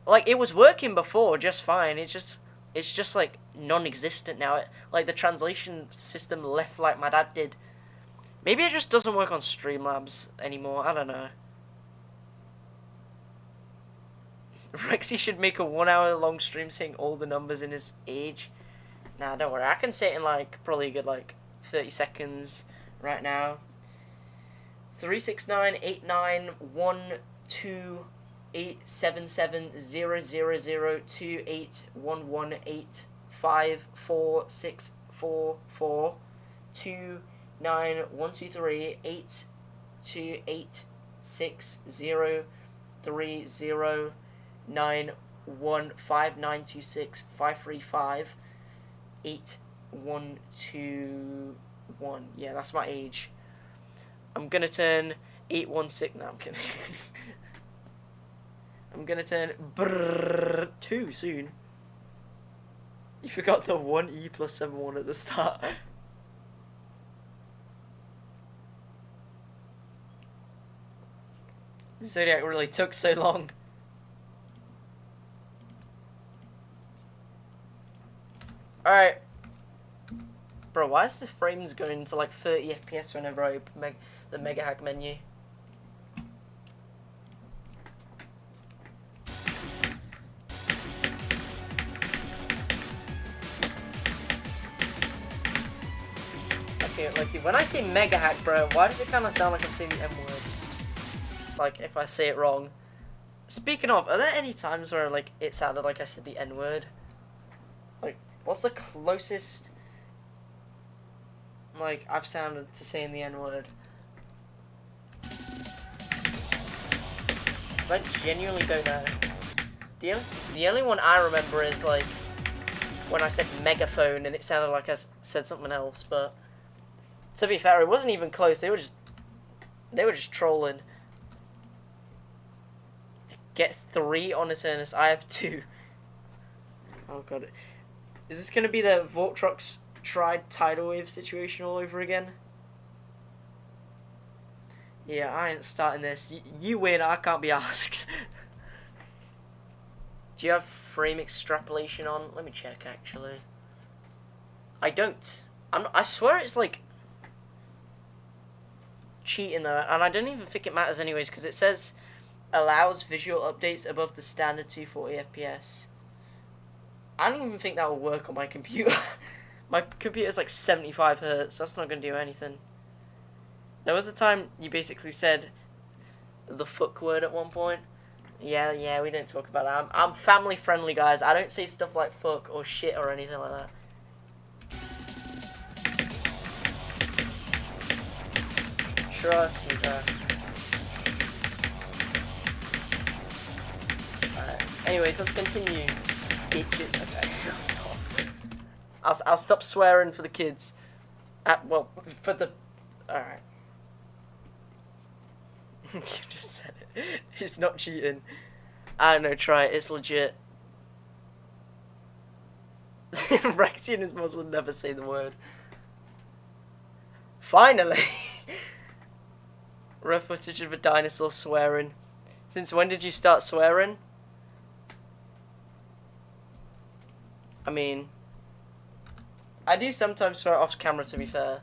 Like it was working before just fine. It's just like non-existent now. Like the translation system left like my dad did. Maybe it just doesn't work on Streamlabs anymore. I don't know. Rexy should make a 1 hour long stream saying all the numbers in his age. Nah, don't worry. I can say it in like probably a good like 30 seconds right now. 3698910281709154642912389121812 Yeah, that's my age. I'm gonna turn 816. No, I'm kidding. I'm gonna turn 2 soon. You forgot the 1E plus 71 at the start. Zodiac really took so long. Alright. Bro, why is the frames going to like 30 FPS whenever I open the Mega Hack menu? Okay, like when I say Mega Hack, bro, why does it kind of sound like I'm saying the M word? Like if I say it wrong. Speaking of, are there any times where like it sounded like I said the N word? Like, what's the closest like I've sounded to saying the N word? I genuinely don't know. The only one I remember is like when I said megaphone and it sounded like I said something else. But to be fair, it wasn't even close. They were just trolling. Get 3 on Eternus. I have 2. Oh god. Is this gonna be the Vortrox tried tidal wave situation all over again? Yeah, I ain't starting this. You win, I can't be asked. Do you have frame extrapolation on? Let me check, actually. I don't. I swear it's like cheating though, and I don't even think it matters anyways, because it says allows visual updates above the standard 240 FPS. I don't even think that will work on my computer. My computer's like 75 Hz. That's not going to do anything. There was a time you basically said the fuck word at one point. Yeah, we don't talk about that. I'm family friendly, guys. I don't say stuff like fuck or shit or anything like that. Trust me, bro. Alright. Anyways, let's continue. Bitches. Okay, I'll stop. I'll stop swearing for the kids. Well, for the... Alright. You just said it. It's not cheating. I don't know, try it. It's legit. Rexy and his mum will never say the word. Finally! Rough footage of a dinosaur swearing. Since when did you start swearing? I mean, I do sometimes swear off camera, to be fair.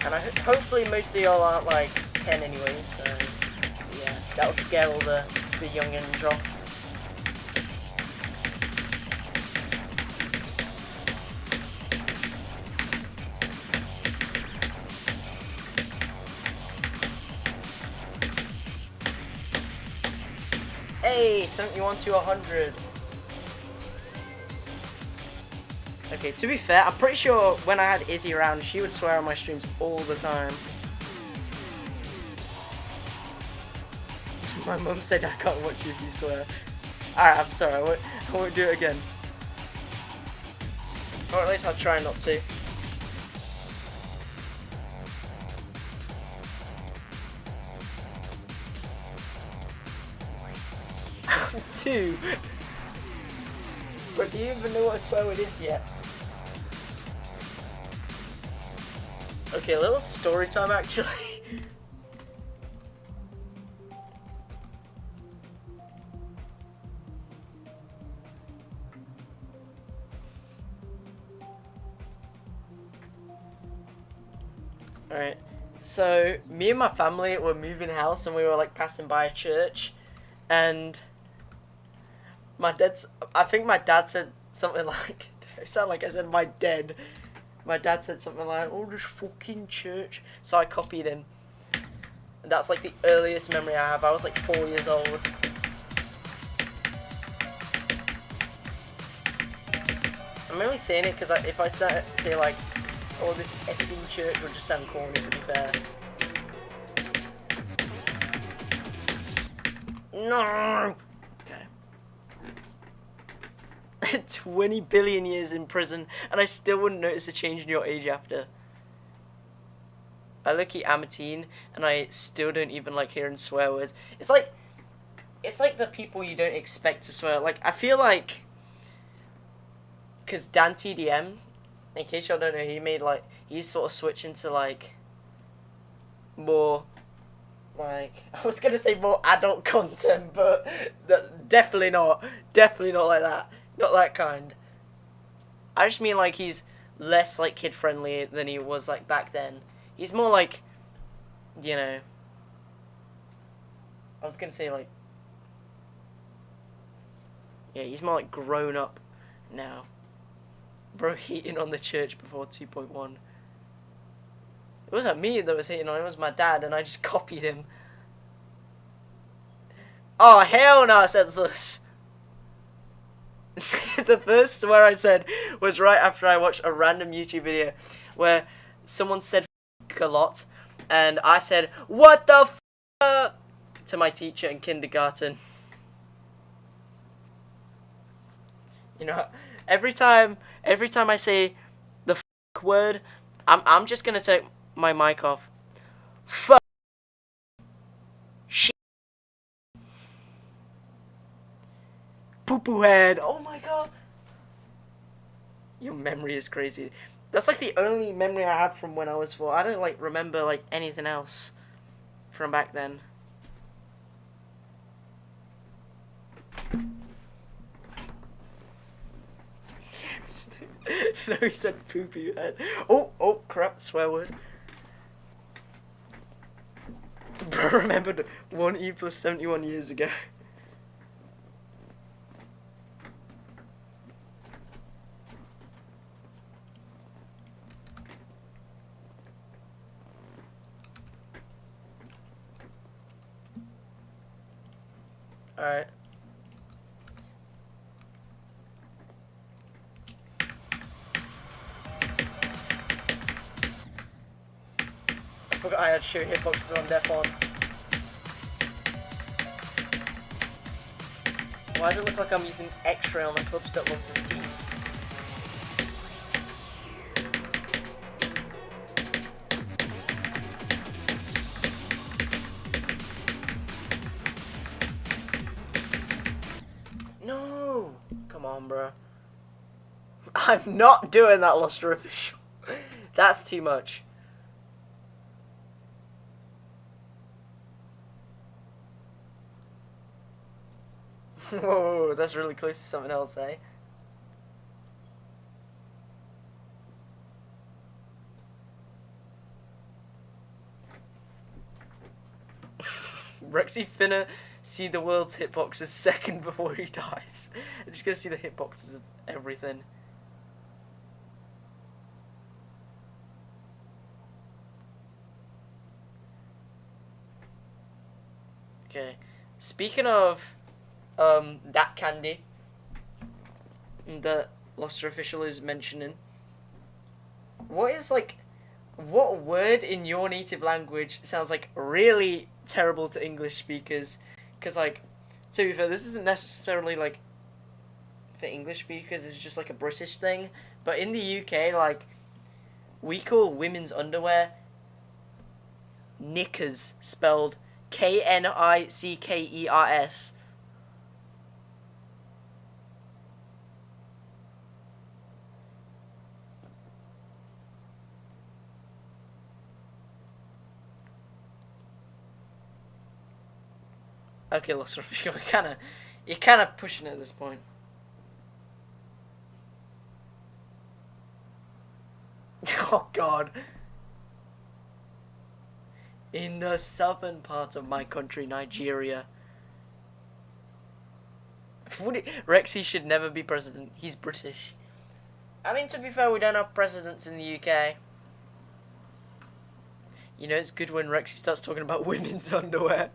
And hopefully most of y'all aren't like 10 anyways, so yeah, that'll scare all the youngins off. Hey, 71 to 100. Okay, to be fair, I'm pretty sure when I had Izzy around, she would swear on my streams all the time. My mum said I can't watch you if you swear. Alright, I'm sorry, I won't do it again. Or at least I'll try not to. 2. But do you even know what a swear word is yet? Okay, a little story time actually. Alright, so me and my family were moving house and we were like passing by a church, and I think my dad said something like, it sounded like I said my dad. My dad said something like, oh, this fucking church. So I copied him. And that's like the earliest memory I have. I was like 4 years old. I'm only saying it because if I say like, oh, this effing church would just sound corny, to be fair. No! Okay. 20 billion years in prison, and I still wouldn't notice a change in your age after. I look at Amatine, and I still don't even like hearing swear words. It's like the people you don't expect to swear. Like, I feel like, because Dan TDM, in case y'all don't know, he's sort of switching to like more, like, I was gonna say more adult content, but definitely not like that, not that kind. I just mean like he's less like kid friendly than he was like back then. He's more like, you know, I was gonna say like, yeah, he's more like grown up now. Bro, hating on the church before 2.1. It wasn't me that was hating on him, it was my dad, and I just copied him. Oh, hell no, senseless. The first swear I said was right after I watched a random YouTube video where someone said f*** a lot, and I said, what the f*** to my teacher in kindergarten. You know, every time I say the f*** word, I'm just gonna take my mic off. Fuck. Shit. Poo-poo head. Oh my god. Your memory is crazy. That's like the only memory I have from when I was 4. I don't like remember like anything else from back then. No, he said poo-poo head. Oh crap, swear word. Bro, remembered 1E plus 71 years ago. Alright. I forgot I had show hitboxes on Def on. Why does it look like I'm using X-ray on the clubs that looks his teeth? No! Come on, bro. I'm not doing that, Luster Official. That's too much. Whoa, that's really close to something else, eh? Rexy finna see the world's hitboxes second before he dies. I'm just gonna see the hitboxes of everything. Okay. Speaking of that candy that Luster Official is mentioning, what word in your native language sounds like really terrible to English speakers? Because, like, to be fair, this isn't necessarily like for English speakers, it's just like a British thing, but in the UK, like, we call women's underwear knickers, spelled Knickers. Okay, let's you're kind of pushing it at this point. Oh God. In the southern part of my country, Nigeria. Rexy should never be president. He's British. I mean, to be fair, we don't have presidents in the UK. You know, it's good when Rexy starts talking about women's underwear.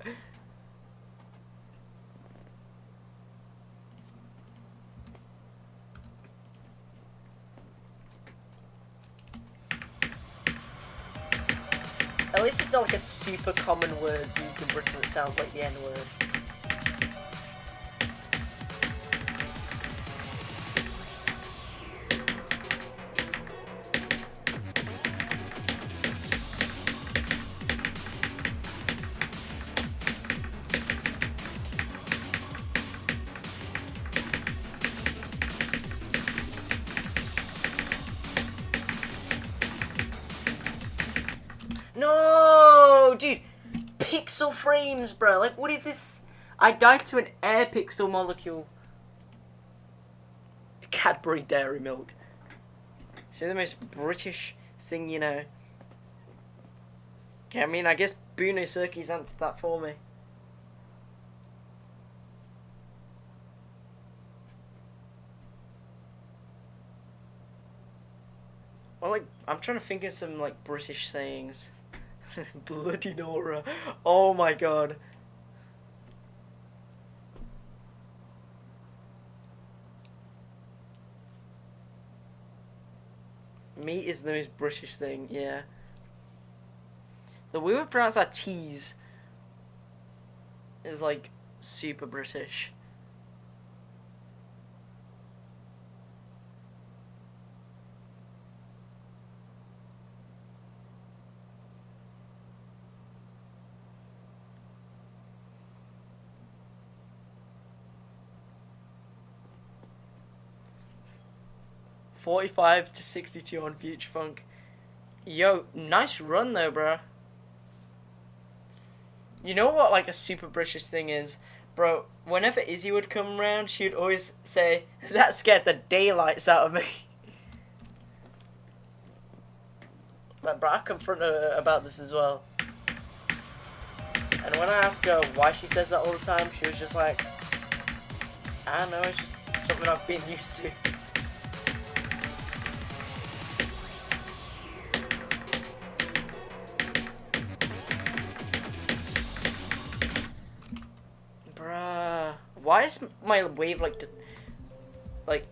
At least it's not like a super common word used in Britain that sounds like the N-word. No, dude, pixel frames, bro. Like, what is this? I died to an air pixel molecule. Cadbury Dairy Milk. It's the most British thing, you know. I mean, I guess Bruno Surki's answered that for me. Well, like, I'm trying to think of some, like, British sayings. Bloody Nora. Oh my god. Meat is the most British thing, yeah. The way we pronounce our T's is, like, super British. $45 to $62 on Future Funk. Yo, nice run though, bro. You know what, like, a super British thing is? Bro, whenever Izzy would come around, she would always say, that scared the daylights out of me. Like, bro, I confronted her about this as well. And when I asked her why she says that all the time, she was just like, I don't know, it's just something I've been used to. Why is my wave like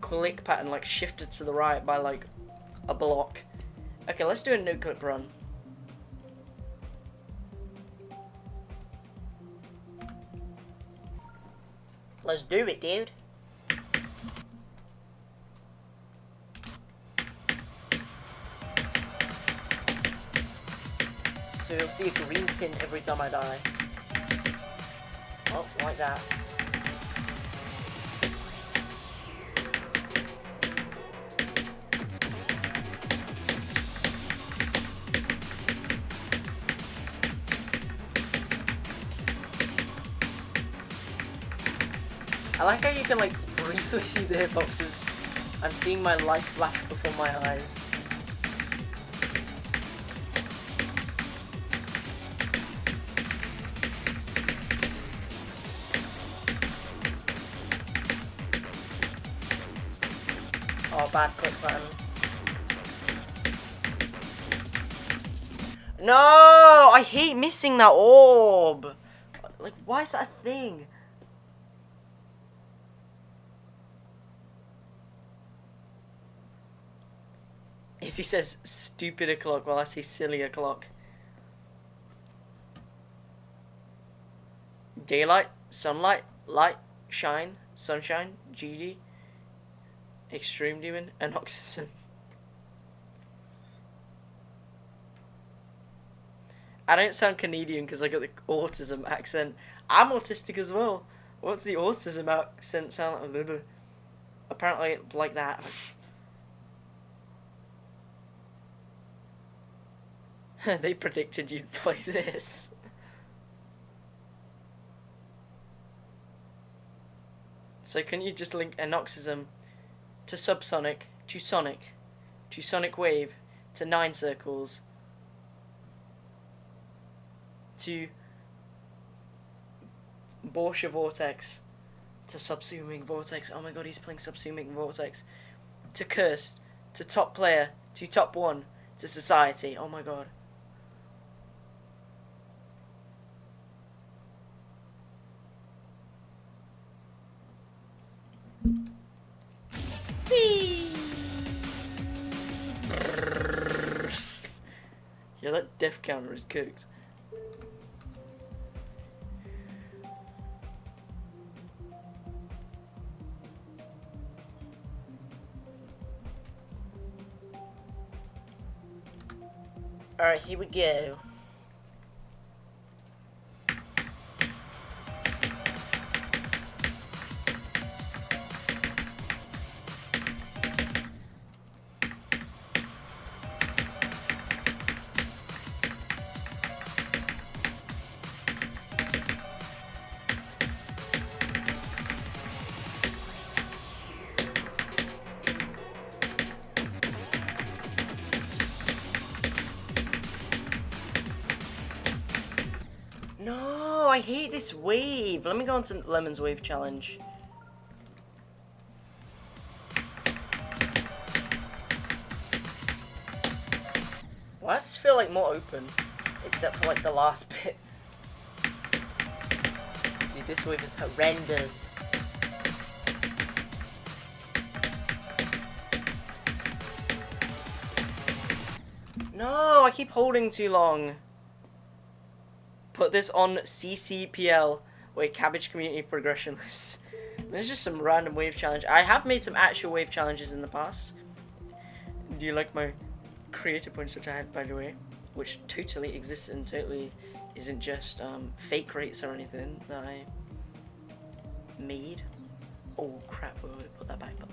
click pattern like shifted to the right by like a block? Okay, let's do a no clip run. Let's do it, dude. So you'll see a green tint every time I die. Oh, like that. I like how you can like briefly see the hitboxes. I'm seeing my life flash before my eyes. Oh, bad click button. No! I hate missing that orb! Like, why is that a thing? Izzy says stupid o'clock while I say silly o'clock. Daylight, sunlight, light, shine, sunshine, GD, extreme demon, Anoxysm. I don't sound Canadian because I got the autism accent. I'm autistic as well. What's the autism accent sound like? Apparently like that. They predicted you'd play this. So can you just link Anoxysm to subsonic to sonic to sonic wave to 9 circles to Borsha vortex to subsuming vortex. Oh my god, he's playing subsuming vortex. To cursed to top player to top 1 to society. Oh my god. Yeah, that death counter is cooked. Alright, here we go. No, I hate this wave. Let me go on to Lemon's wave challenge. Why does this feel like more open? Except for like the last bit. Dude, this wave is horrendous. No, I keep holding too long. Put this on CCPL. Wait, Cabbage Community Progression List. There's just some random wave challenge. I have made some actual wave challenges in the past. Do you like my creative points that I had, by the way? Which totally exists and totally isn't just fake rates or anything that I made. Oh crap, wait, put that back up.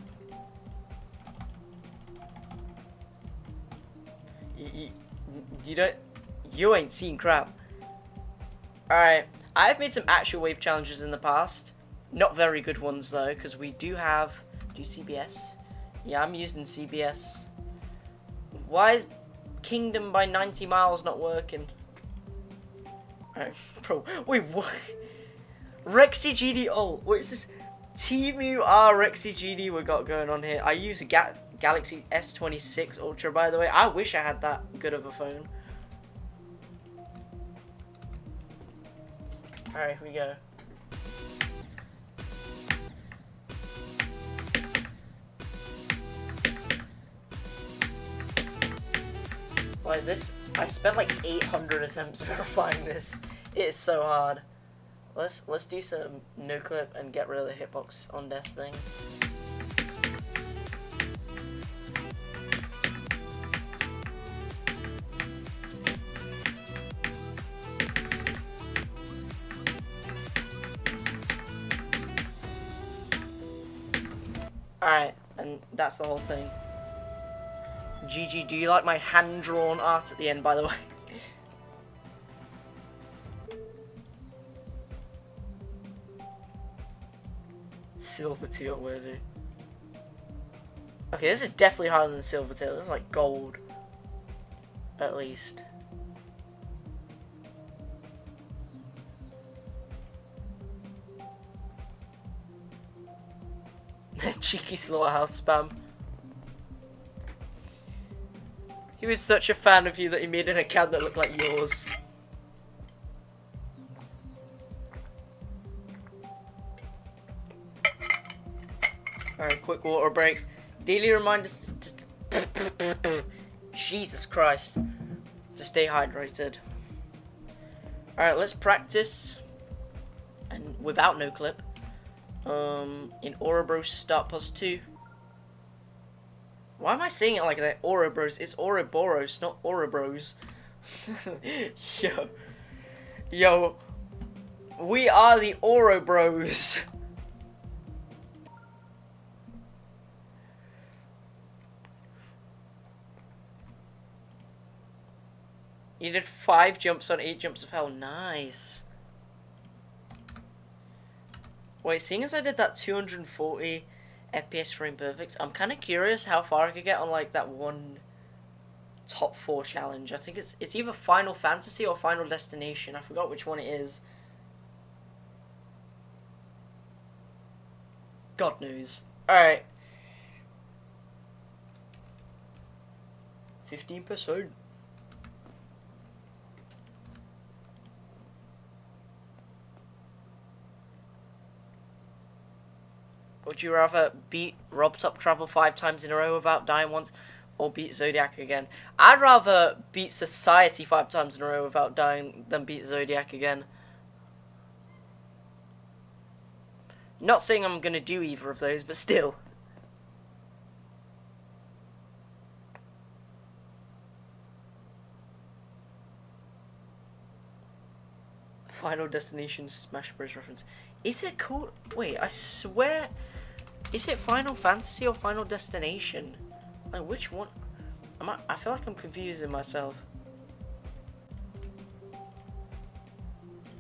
You ain't seen crap. Alright, I've made some actual wave challenges in the past. Not very good ones though, because we do CBS? Yeah, I'm using CBS. Why is Kingdom by 90 miles not working? Alright, bro, wait, what? Rexy GD, oh, what is this? Temu R Rexy GD we got going on here. I use a Galaxy S26 Ultra, by the way. I wish I had that good of a phone. Alright, here we go. Like this, I spent like 800 attempts verifying this. It is so hard. Let's do some no clip and get rid of the hitbox on death thing. Alright, and that's the whole thing. GG, do you like my hand-drawn art at the end, by the way? Silver teal worthy. Okay, this is definitely harder than silver teal. This is like gold. At least. Cheeky slaughterhouse spam. He was such a fan of you that he made an account that looked like yours. Alright, quick water break. Daily reminders to Jesus Christ. To stay hydrated. Alright, let's practice. And without no clip. In Ouroboros start +2. Why am I saying it like that? Ouroboros. It's Ouroboros, not Ouroboros. Yo. We are the Ouroboros. You did 5 jumps on 8 jumps of hell. Nice. Wait, seeing as I did that 240 FPS frame perfect, I'm kind of curious how far I could get on like that one top 4 challenge. I think it's either Final Fantasy or Final Destination. I forgot which one it is. God knows. Alright. 15%. Would you rather beat Rob Top Travel 5 times in a row without dying once, or beat Zodiac again? I'd rather beat Society 5 times in a row without dying than beat Zodiac again. Not saying I'm gonna do either of those, but still. Final Destination Smash Bros. Reference. Is it cool? Wait, I swear. Is it Final Fantasy or Final Destination? Like, which one? I feel like I'm confusing myself.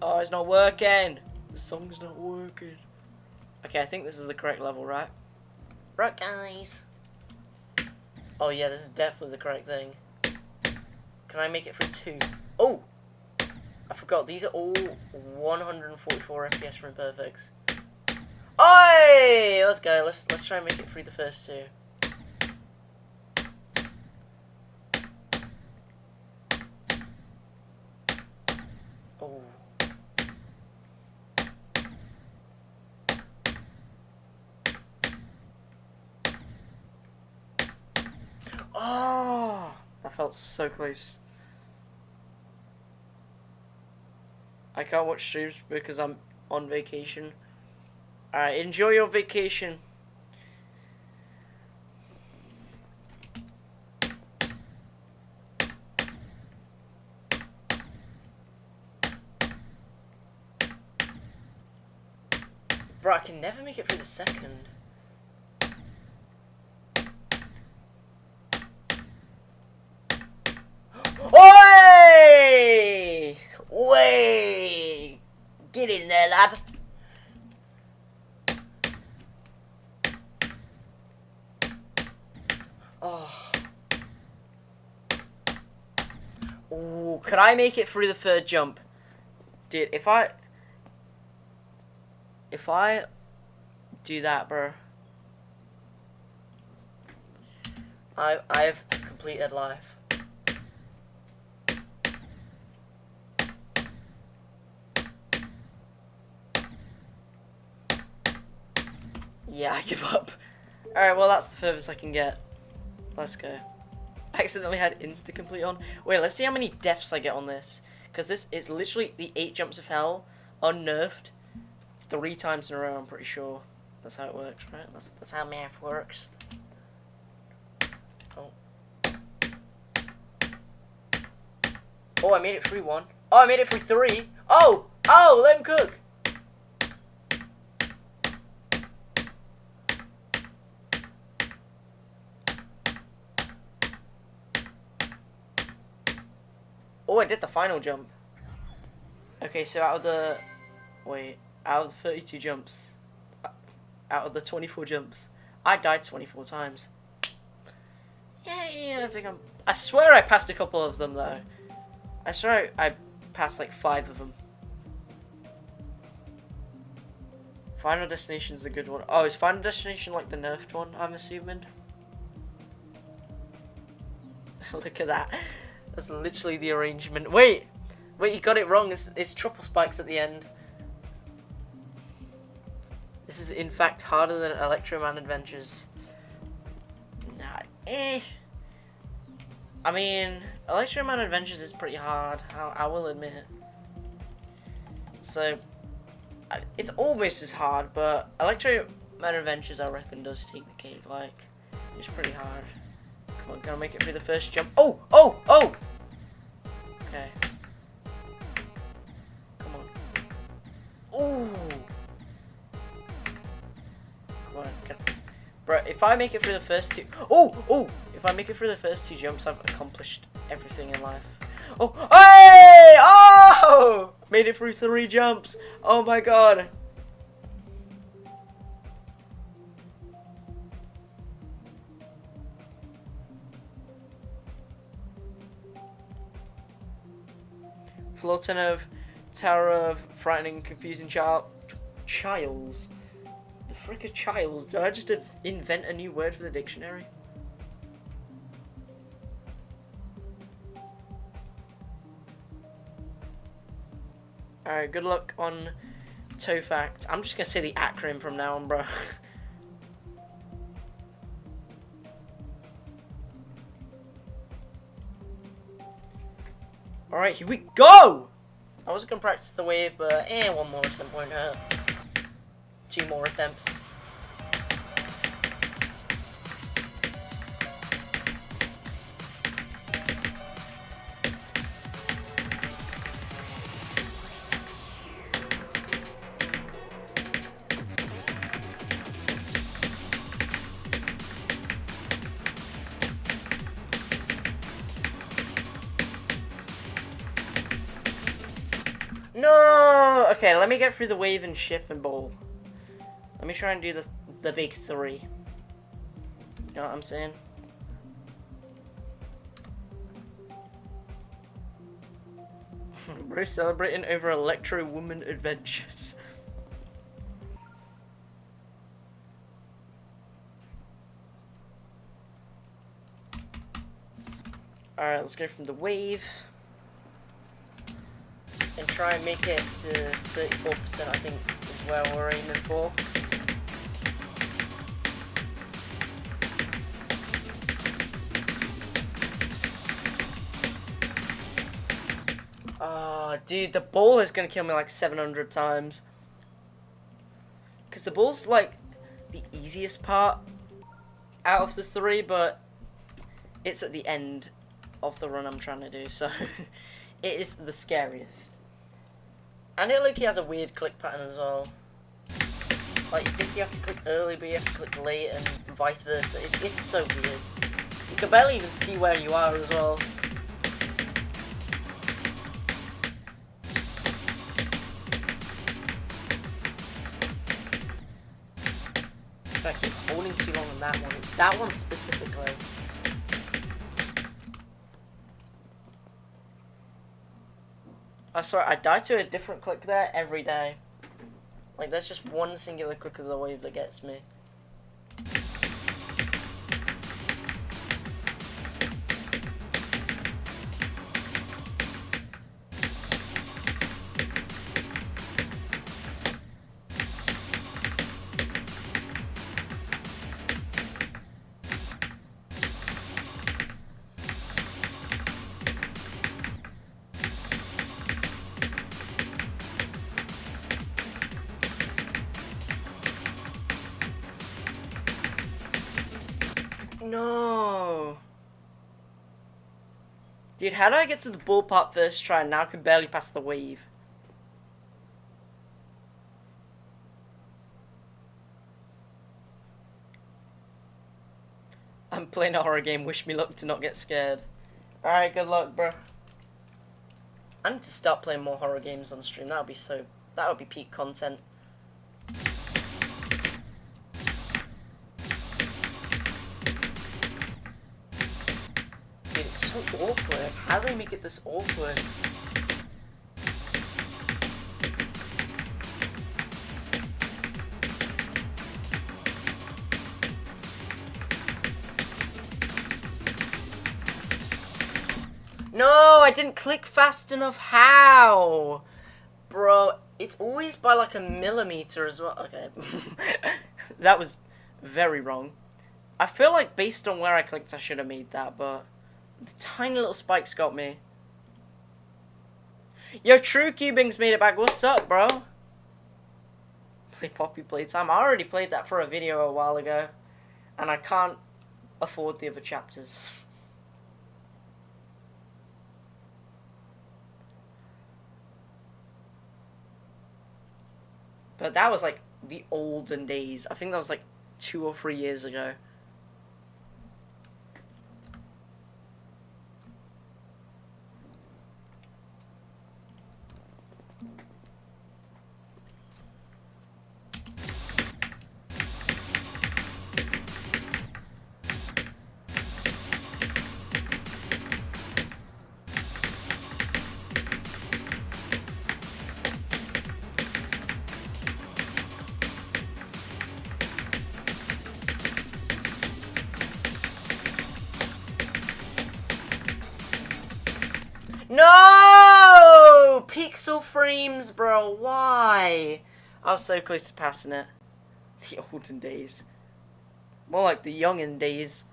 Oh, it's not working. The song's not working. Okay, I think this is the correct level, right? Right, guys. Oh yeah, this is definitely the correct thing. Can I make it through 2? Oh! I forgot, these are all 144 FPS from perfects. Oi! Let's go. Let's try and make it through the first 2. Oh. Oh! That felt so close. I can't watch streams because I'm on vacation. Alright, enjoy your vacation. Bro, I can never make it through the second. Oi! Way! Get in there, lad. Oh. Ooh, could I make it through the 3rd jump? Dude, if I do that, bro, I've completed life. Yeah, I give up. Alright, well that's the furthest I can get. Let's go. I accidentally had insta-complete on. Wait, let's see how many deaths I get on this. Because this is literally the 8 jumps of hell, unnerfed, 3 times in a row, I'm pretty sure. That's how it works, right? That's how math works. Oh. Oh, I made it through 1. Oh, I made it through 3. Oh! Oh, let him cook! Oh, I did the final jump. Okay, so out of the 32 jumps, out of the 24 jumps, I died 24 times. Yeah, I swear I passed a couple of them though. I swear I passed like 5 of them. Final Destination's a good one. Oh, is Final Destination like the nerfed one, I'm assuming? Look at that. That's literally the arrangement. Wait, you got it wrong. It's triple spikes at the end. This is in fact harder than Electro Man Adventures. Nah, I mean, Electro Man Adventures is pretty hard. I will admit. So, it's almost as hard, but Electro Man Adventures, I reckon, does take the cake. Like, it's pretty hard. Come on, can I make it through the first jump? Oh! Okay. Come on. Ooh! Come on. Bro, if I make it through the first 2... Oh! If I make it through the first 2 jumps, I've accomplished everything in life. Oh! Hey! Oh! Made it through 3 jumps! Oh my god! glutton of, terror of, frightening, confusing childs. The frick are childs? Did I just invent a new word for the dictionary? Alright, good luck on Tofact. I'm just gonna say the acronym from now on, bro. Alright, here we go! I was gonna practice the wave, but one more attempt won't hurt. 2 more attempts. No! Okay, let me get through the wave and ship and ball. Let me try and do the big 3. You know what I'm saying? We're celebrating over Electro Woman adventures. Alright, let's go from the wave. And try and make it to 34%, I think, is where we're aiming for. Oh, dude, the ball is gonna kill me like 700 times. Because the ball's like the easiest part out of the 3, but it's at the end of the run I'm trying to do, so it is the scariest. And it look, he has a weird click pattern as well. Like, you think you have to click early, but you have to click late, and vice versa. It's so weird. You can barely even see where you are as well. I keep holding too long on that one. It's that one specifically. I swear, I die to a different click there every day. Like, there's just one singular click of the wave that gets me. No. Dude, how do I get to the ball part first try and now I can barely pass the wave? I'm playing a horror game, wish me luck to not get scared. Alright, good luck, bro. I need to start playing more horror games on stream, that would be peak content. Dude, it's so awkward. How do they make it this awkward? No, I didn't click fast enough. How? Bro, it's always by like a millimeter as well. Okay. That was very wrong. I feel like based on where I clicked, I should have made that, but the tiny little spikes got me. Yo, True Cubing's made it back. What's up, bro? Play Poppy Playtime. I already played that for a video a while ago, and I can't afford the other chapters. But that was like the olden days. I think that was like 2 or 3 years ago. pixel frames, bro. Why? I was so close to passing it. The olden days. More like the youngin' days.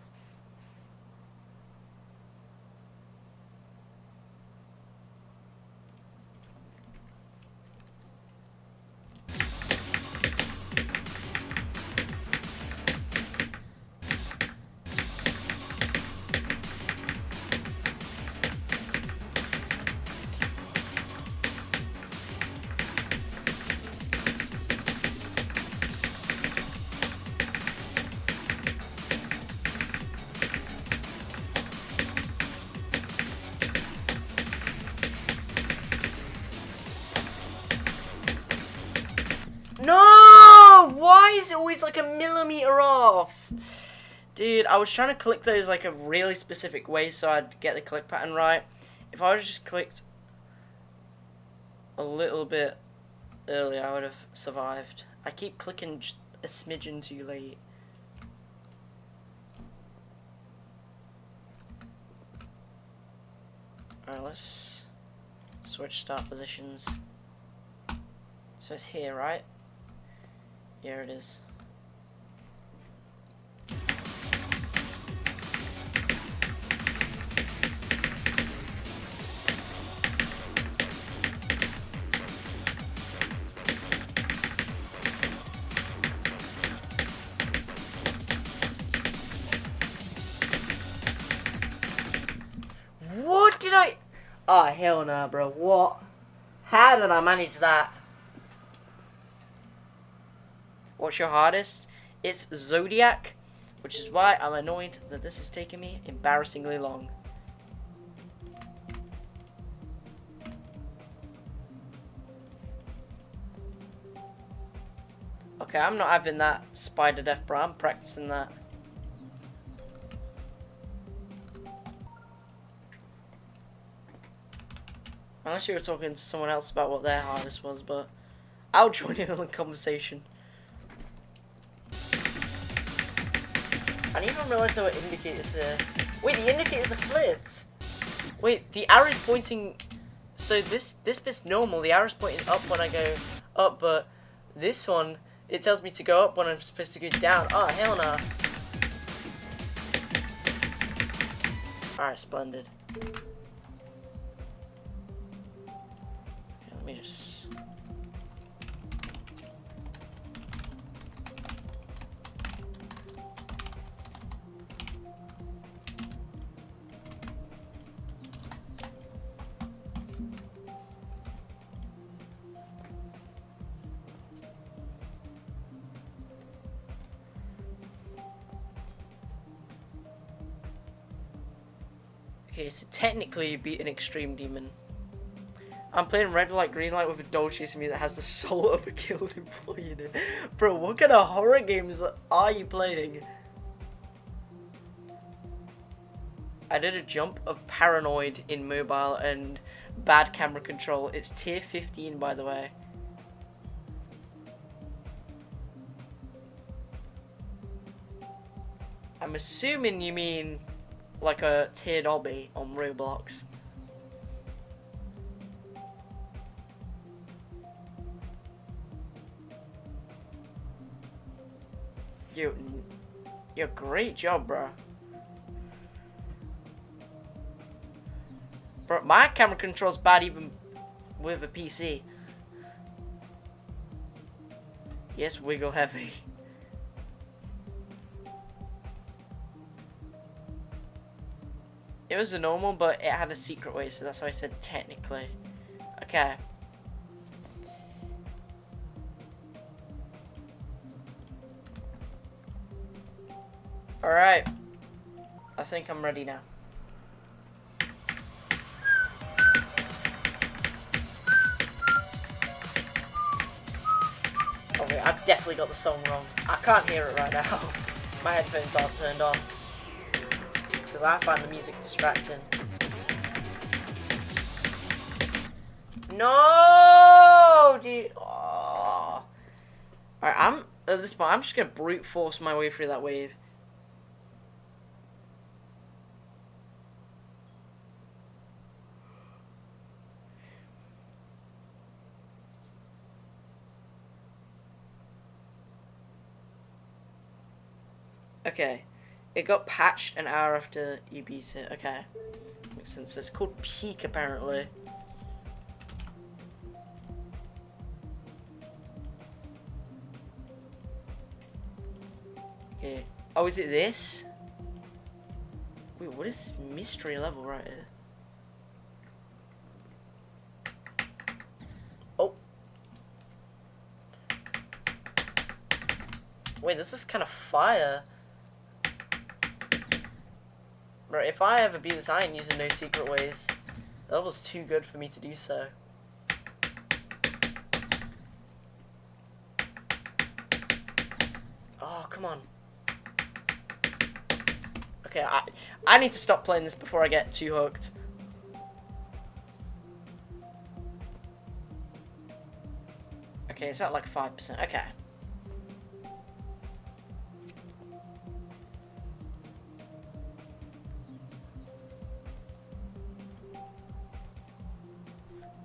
No! Why is it always like a millimeter off? Dude, I was trying to click those like a really specific way so I'd get the click pattern right. If I would have just clicked a little bit earlier, I would have survived. I keep clicking just a smidgen too late. Alright, let's switch start positions. So it's here, right? Here it is. What did I... Oh, hell no, bro. What? How did I manage that? What's your hardest? It's Zodiac, which is why I'm annoyed that this is taking me embarrassingly long. Okay, I'm not having that spider death, bro. I'm practicing that. Unless you were talking to someone else about what their hardest was, but I'll join in on the conversation. I didn't even realise there were indicators here. Wait, the indicators are flipped. Wait, the arrow's pointing... So this bit's normal. The arrow's pointing up when I go up, but this one, it tells me to go up when I'm supposed to go down. Oh, hell no. Alright, splendid. Okay, let me just... Okay, so technically you'd be an extreme demon. I'm playing red light, green light with a dog chasing me that has the soul of a killed employee in it. Bro, what kind of horror games are you playing? I did a jump of paranoid in mobile and bad camera control. It's tier 15, by the way. I'm assuming you mean like a tiered obby on Roblox. You're great job, bro. Bro, my camera control's bad even with a PC. Yes, wiggle heavy. It was a normal, but it had a secret way, so that's why I said technically. Okay. Alright. I think I'm ready now. Oh wait, I've definitely got the song wrong. I can't hear it right now. My headphones aren't turned on. Because I find the music distracting. No, dude. Oh. Alright, I'm at this point. I'm just gonna brute force my way through that wave. Okay. It got patched an hour after you beat it. Okay. Makes sense. It's called Peak, apparently. Okay. Oh, is it this? Wait, what is this mystery level right here? Oh. Wait, this is kind of fire. Bro, if I ever beat this, I ain't using no secret ways. The level's too good for me to do so. Oh, come on. Okay, I need to stop playing this before I get too hooked. Okay, it's at like 5%. Okay.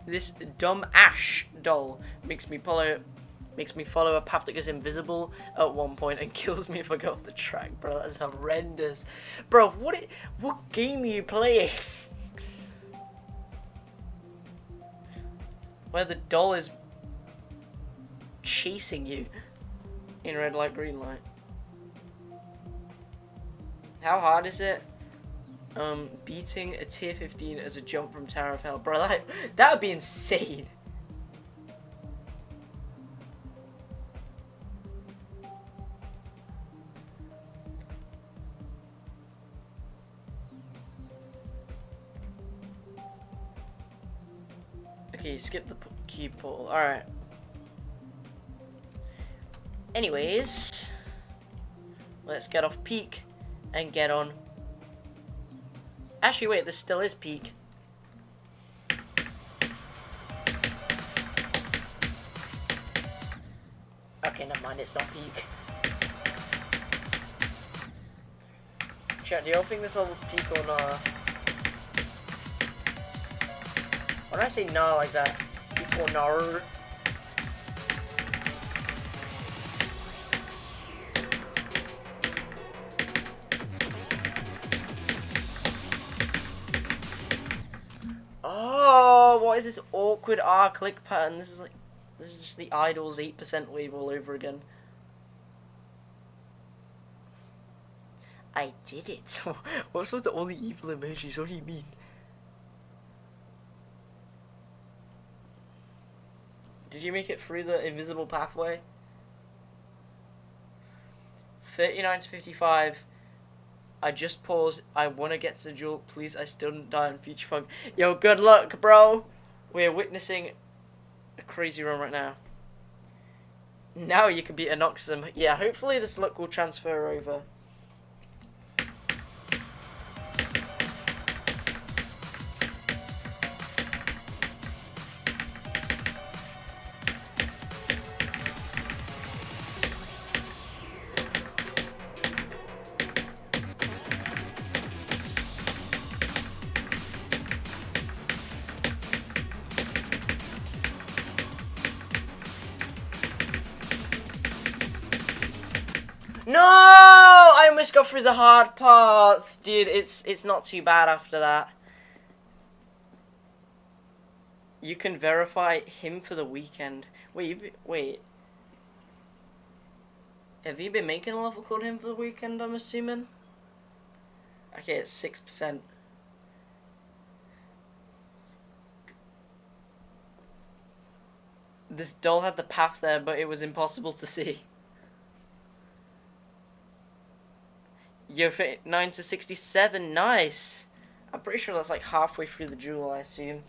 This dumb Ash doll makes me follow a path that goes invisible at one point and kills me if I go off the track, bro. That's horrendous. Bro, what game are you playing? Where the doll is chasing you in red light, green light. How hard is it? Beating a tier 15 as a jump from Tower of Hell. Bro, that would be insane. Okay, skip the cube portal. Alright. Anyways, let's get off Peak and get on. Actually, wait, this still is Peak. Okay, never mind, it's not Peak. Chat, do y'all think this level's Peak or nah? Why do I say nah like that? Peak or nah? Oh, what is this awkward R click pattern? This is just the Idol's 8% wave all over again. I did it. What's with all the evil emojis? What do you mean? Did you make it through the invisible pathway? 39 to 55. I just paused. I want to get to the jewel. Please, I still didn't die on Future Funk. Yo, good luck, bro. We're witnessing a crazy run right now. Now you can beat Anoxysm. Yeah, hopefully this luck will transfer over. No! I almost got through the hard parts. Dude, it's not too bad after that. You can verify him for the weekend. Wait. Have you been making a level called him for the weekend, I'm assuming? Okay, it's 6%. This doll had the path there, but it was impossible to see. Yo, 9 to 67, nice. I'm pretty sure that's like halfway through the jewel, I assume.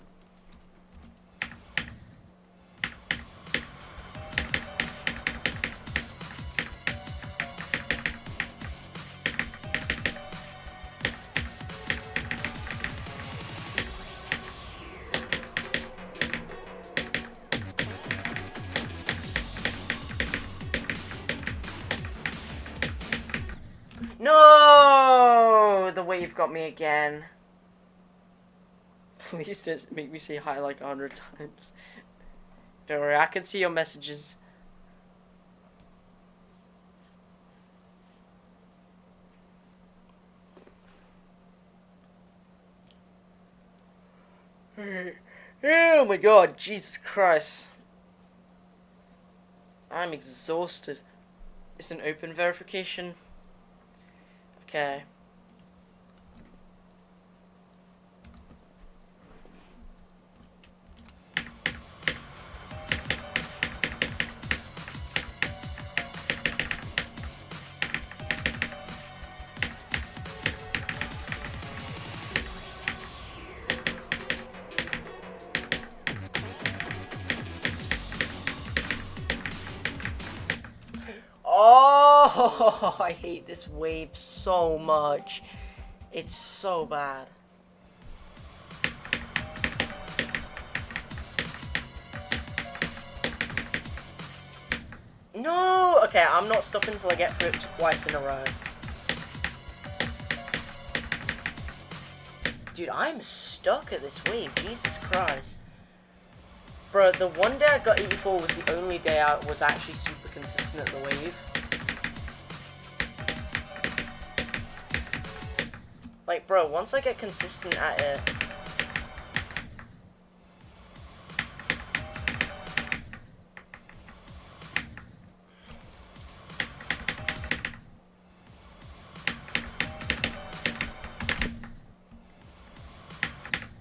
No! The wave got me again. Please don't make me say hi like 100 times. Don't worry, I can see your messages. Oh my god, Jesus Christ. I'm exhausted. It's an open verification. Okay. Oh, I hate this wave so much. It's so bad. No! Okay, I'm not stopping until I get through it twice in a row. Dude, I'm stuck at this wave. Jesus Christ. Bro, the one day I got 84 was the only day I was actually super consistent at the wave. Like, bro, once I get consistent at it...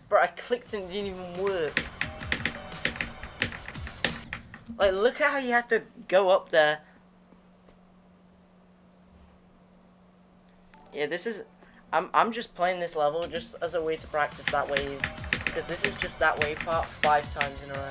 Bro, I clicked and it didn't even work. Like, look at how you have to go up there. Yeah, this is... I'm just playing this level just as a way to practice that wave. Because this is just that wave part 5 times in a row.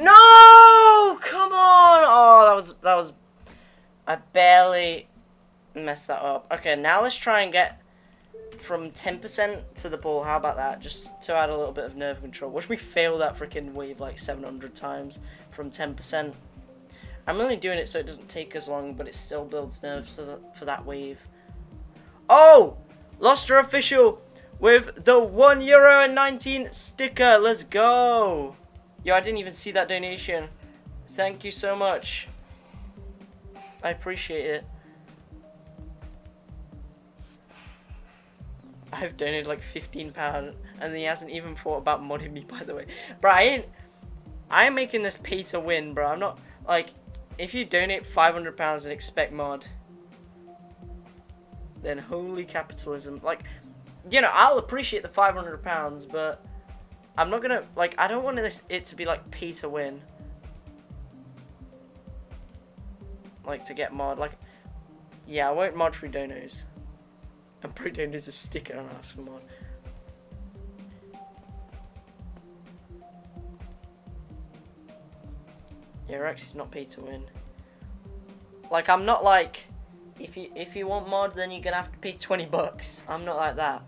No! Come on! Oh, that was... I barely messed that up. Okay, now let's try and get from 10% to the ball. How about that? Just to add a little bit of nerve control. Watch me fail that freaking wave like 700 times from 10%. I'm only doing it so it doesn't take as long, but it still builds nerves for that wave. Oh! Loster official with the €1.19 sticker. Let's go! Yo, I didn't even see that donation. Thank you so much. I appreciate it. I've donated like £15 and he hasn't even thought about modding me, by the way. Bro, I'm making this pay to win, bro. I'm not, like, if you donate £500 and expect mod, then holy capitalism. Like, you know, I'll appreciate the £500, but I'm not gonna, like, I don't want it to be like pay to win. Like, to get mod. Like, yeah, I won't mod through donos. And pro donos a sticker and ask for mod. Yeah, Rexy's not pay to win. Like, I'm not like, if you want mod, then you're gonna have to pay $20. I'm not like that.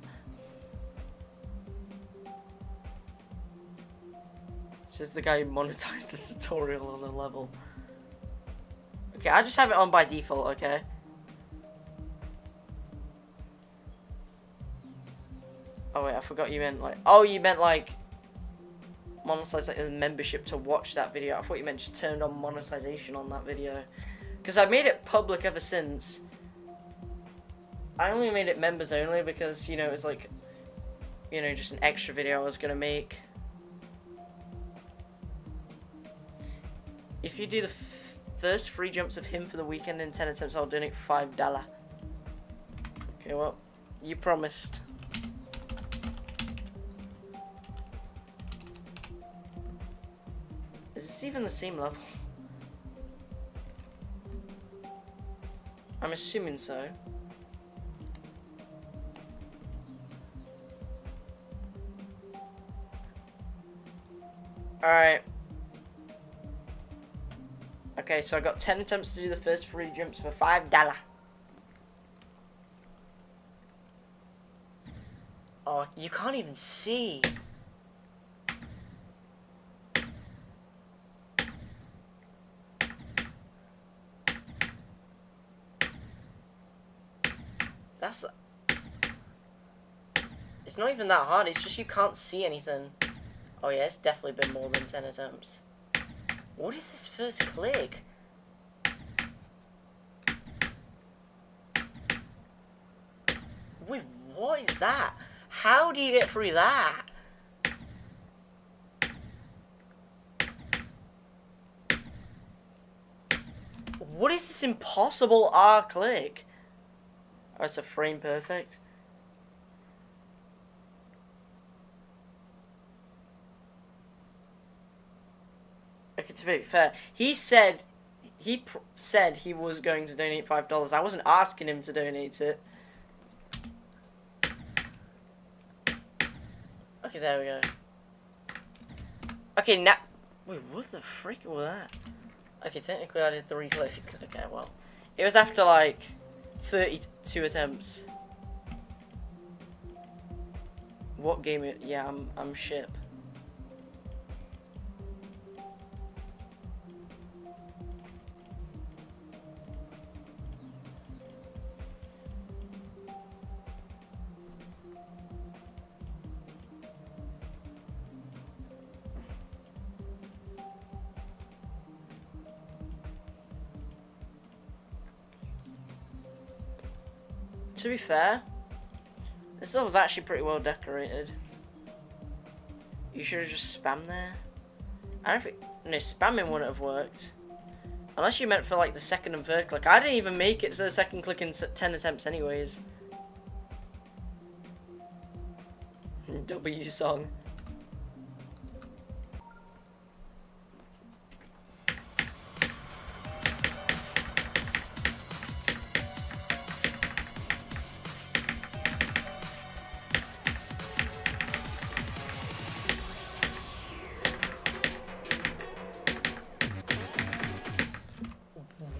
This is the guy who monetized the tutorial on the level. Okay, I just have it on by default, okay? Oh wait, I forgot you meant like... Oh, you meant like... monetize like a membership to watch that video. I thought you meant just turned on monetization on that video. Because I made it public ever since. I only made it members only because, you know, it was like... You know, just an extra video I was gonna make. If you do the first 3 jumps of him for the weekend in 10 attempts, I'll donate $5. Okay, well, you promised. Is this even the same level? I'm assuming so. Alright. Okay, so I got 10 attempts to do the first 3 jumps for $5. Oh, you can't even see. That's... It's not even that hard, it's just you can't see anything. Oh yeah, it's definitely been more than 10 attempts. What is this first click? Wait, what is that? How do you get through that? What is this impossible R click? Oh, it's a frame perfect. Okay, to be fair, he said he was going to donate $5. I wasn't asking him to donate it. Okay, there we go. Okay, now... Wait, what the frick was that? Okay, technically I did 3 clicks. Okay, well. It was after, like, 32 attempts. What game it... Yeah, I'm ship. To be fair, this level's actually pretty well decorated. You should have just spammed there. I don't think... No, spamming wouldn't have worked. Unless you meant for like the second and third click. I didn't even make it to the second click in 10 attempts anyways. W song.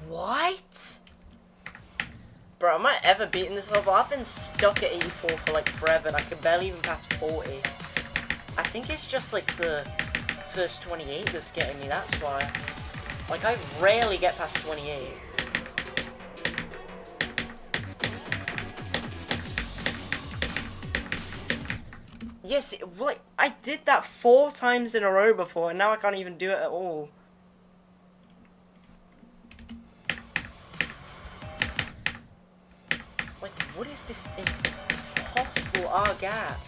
What? Bro, am I ever beating this level? I've been stuck at 84 for like forever and I can barely even pass 40. I think it's just like the first 28 that's getting me, that's why. Like, I rarely get past 28. Yes, like, I did that 4 times in a row before and now I can't even do it at all. Like, what is this impossible R gap?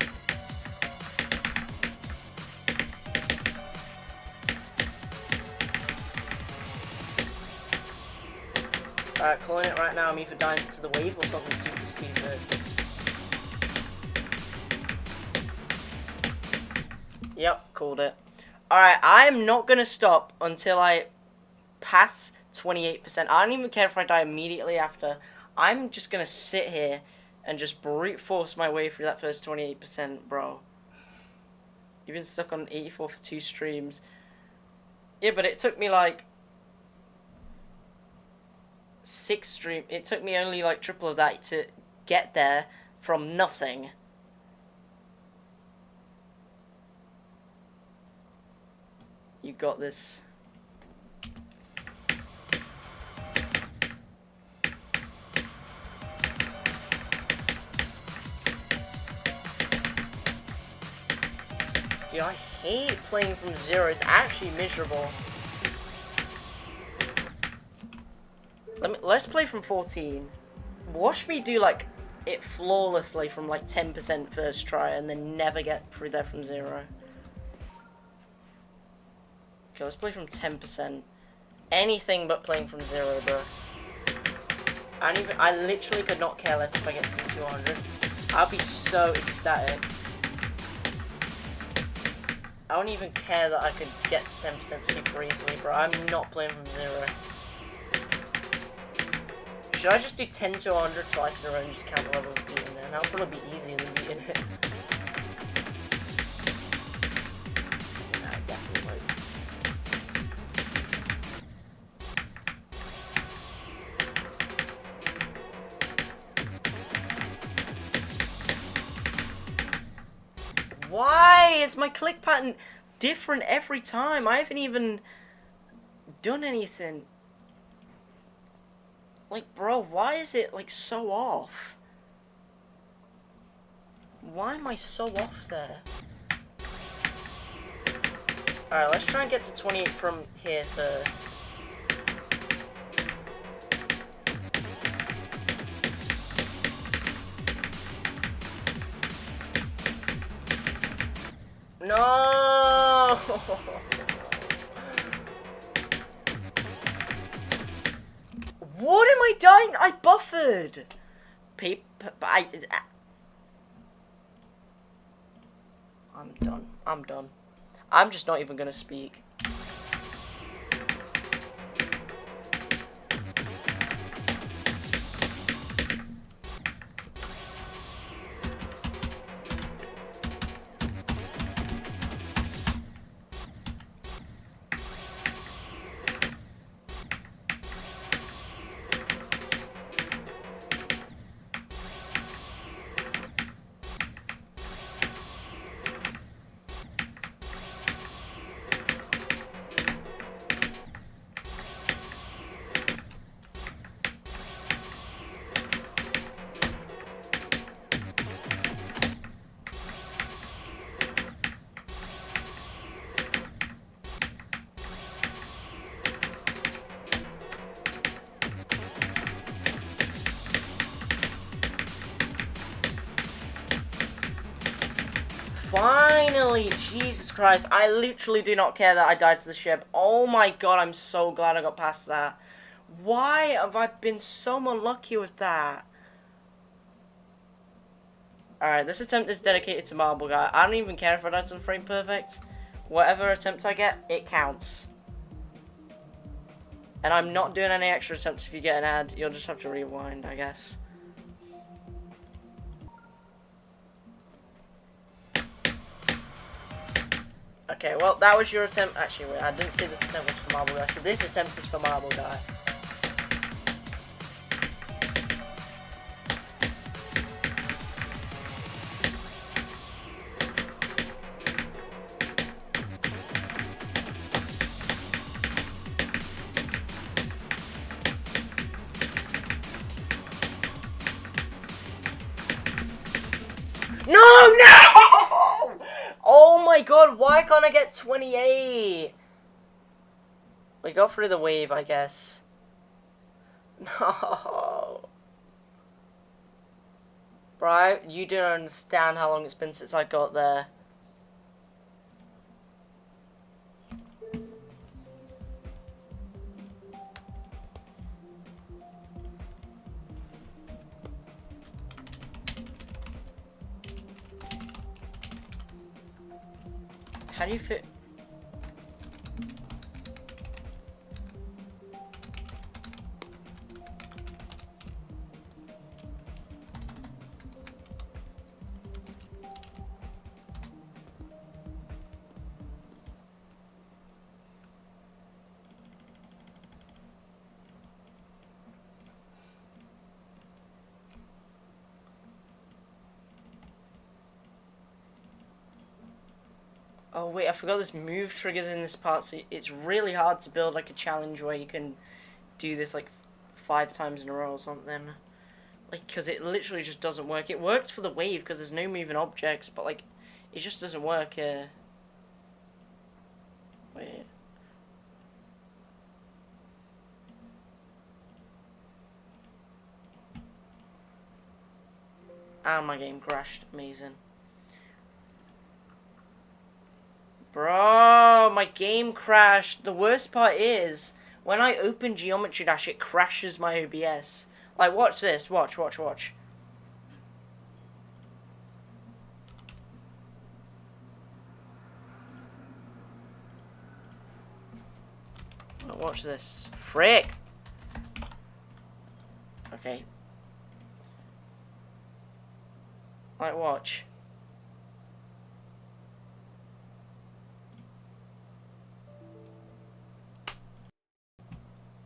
Alright, calling it right now, I'm either dying to the wave or something super stupid. Yep, called it. Alright, I am not gonna stop until I pass 28%. I don't even care if I die immediately after. I'm just gonna sit here and just brute force my way through that first 28%, bro. You've been stuck on 84 for 2 streams. Yeah, but it took me like 6 streams. It took me only like triple of that to get there from nothing. You got this. Dude, I hate playing from 0. It's actually miserable. Let's play from 14. Watch me do like it flawlessly from like 10% first try and then never get through there from 0. Okay, let's play from 10%. Anything but playing from 0, bro. I literally could not care less if I get to 200. I'll be so ecstatic. I don't even care that I could get to 10% super easily, bro. I'm not playing from 0. Should I just do 10 to 100 twice in a row and just count the levels beating there? That would probably be easier than beating it. No, definitely won't. Why is my click pattern different every time? I haven't even done anything. Like, bro, why is it, like, so off? Why am I so off there? Alright, let's try and get to 28 from here first. No! What am I dying? I buffered! I'm done. I'm done. I'm just not even gonna speak. Finally! Jesus Christ. I literally do not care that I died to the ship. Oh my god, I'm so glad I got past that. Why have I been so unlucky with that? Alright, this attempt is dedicated to Marble Guy. I don't even care if I die to the frame perfect. Whatever attempt I get, it counts. And I'm not doing any extra attempts if you get an ad. You'll just have to rewind, I guess. Okay, well, that was your attempt. Actually, wait, I didn't say this attempt was for Marble Guy. So this attempt is for Marble Guy. No, no! Oh my god, why can't I get 28? We got through the wave, I guess. No. Right, you don't understand how long it's been since I got there. How do you fit? Oh wait, I forgot there's move triggers in this part, so it's really hard to build like a challenge where you can do this like 5 times in a row or something. Like, because it literally just doesn't work. It worked for the wave because there's no moving objects, but like, it just doesn't work here. Wait. And my game crashed. Amazing. Bro, my game crashed. The worst part is, when I open Geometry Dash, it crashes my OBS. Like, watch this. Watch, watch, watch. Watch this. Frick! Okay. Like, watch.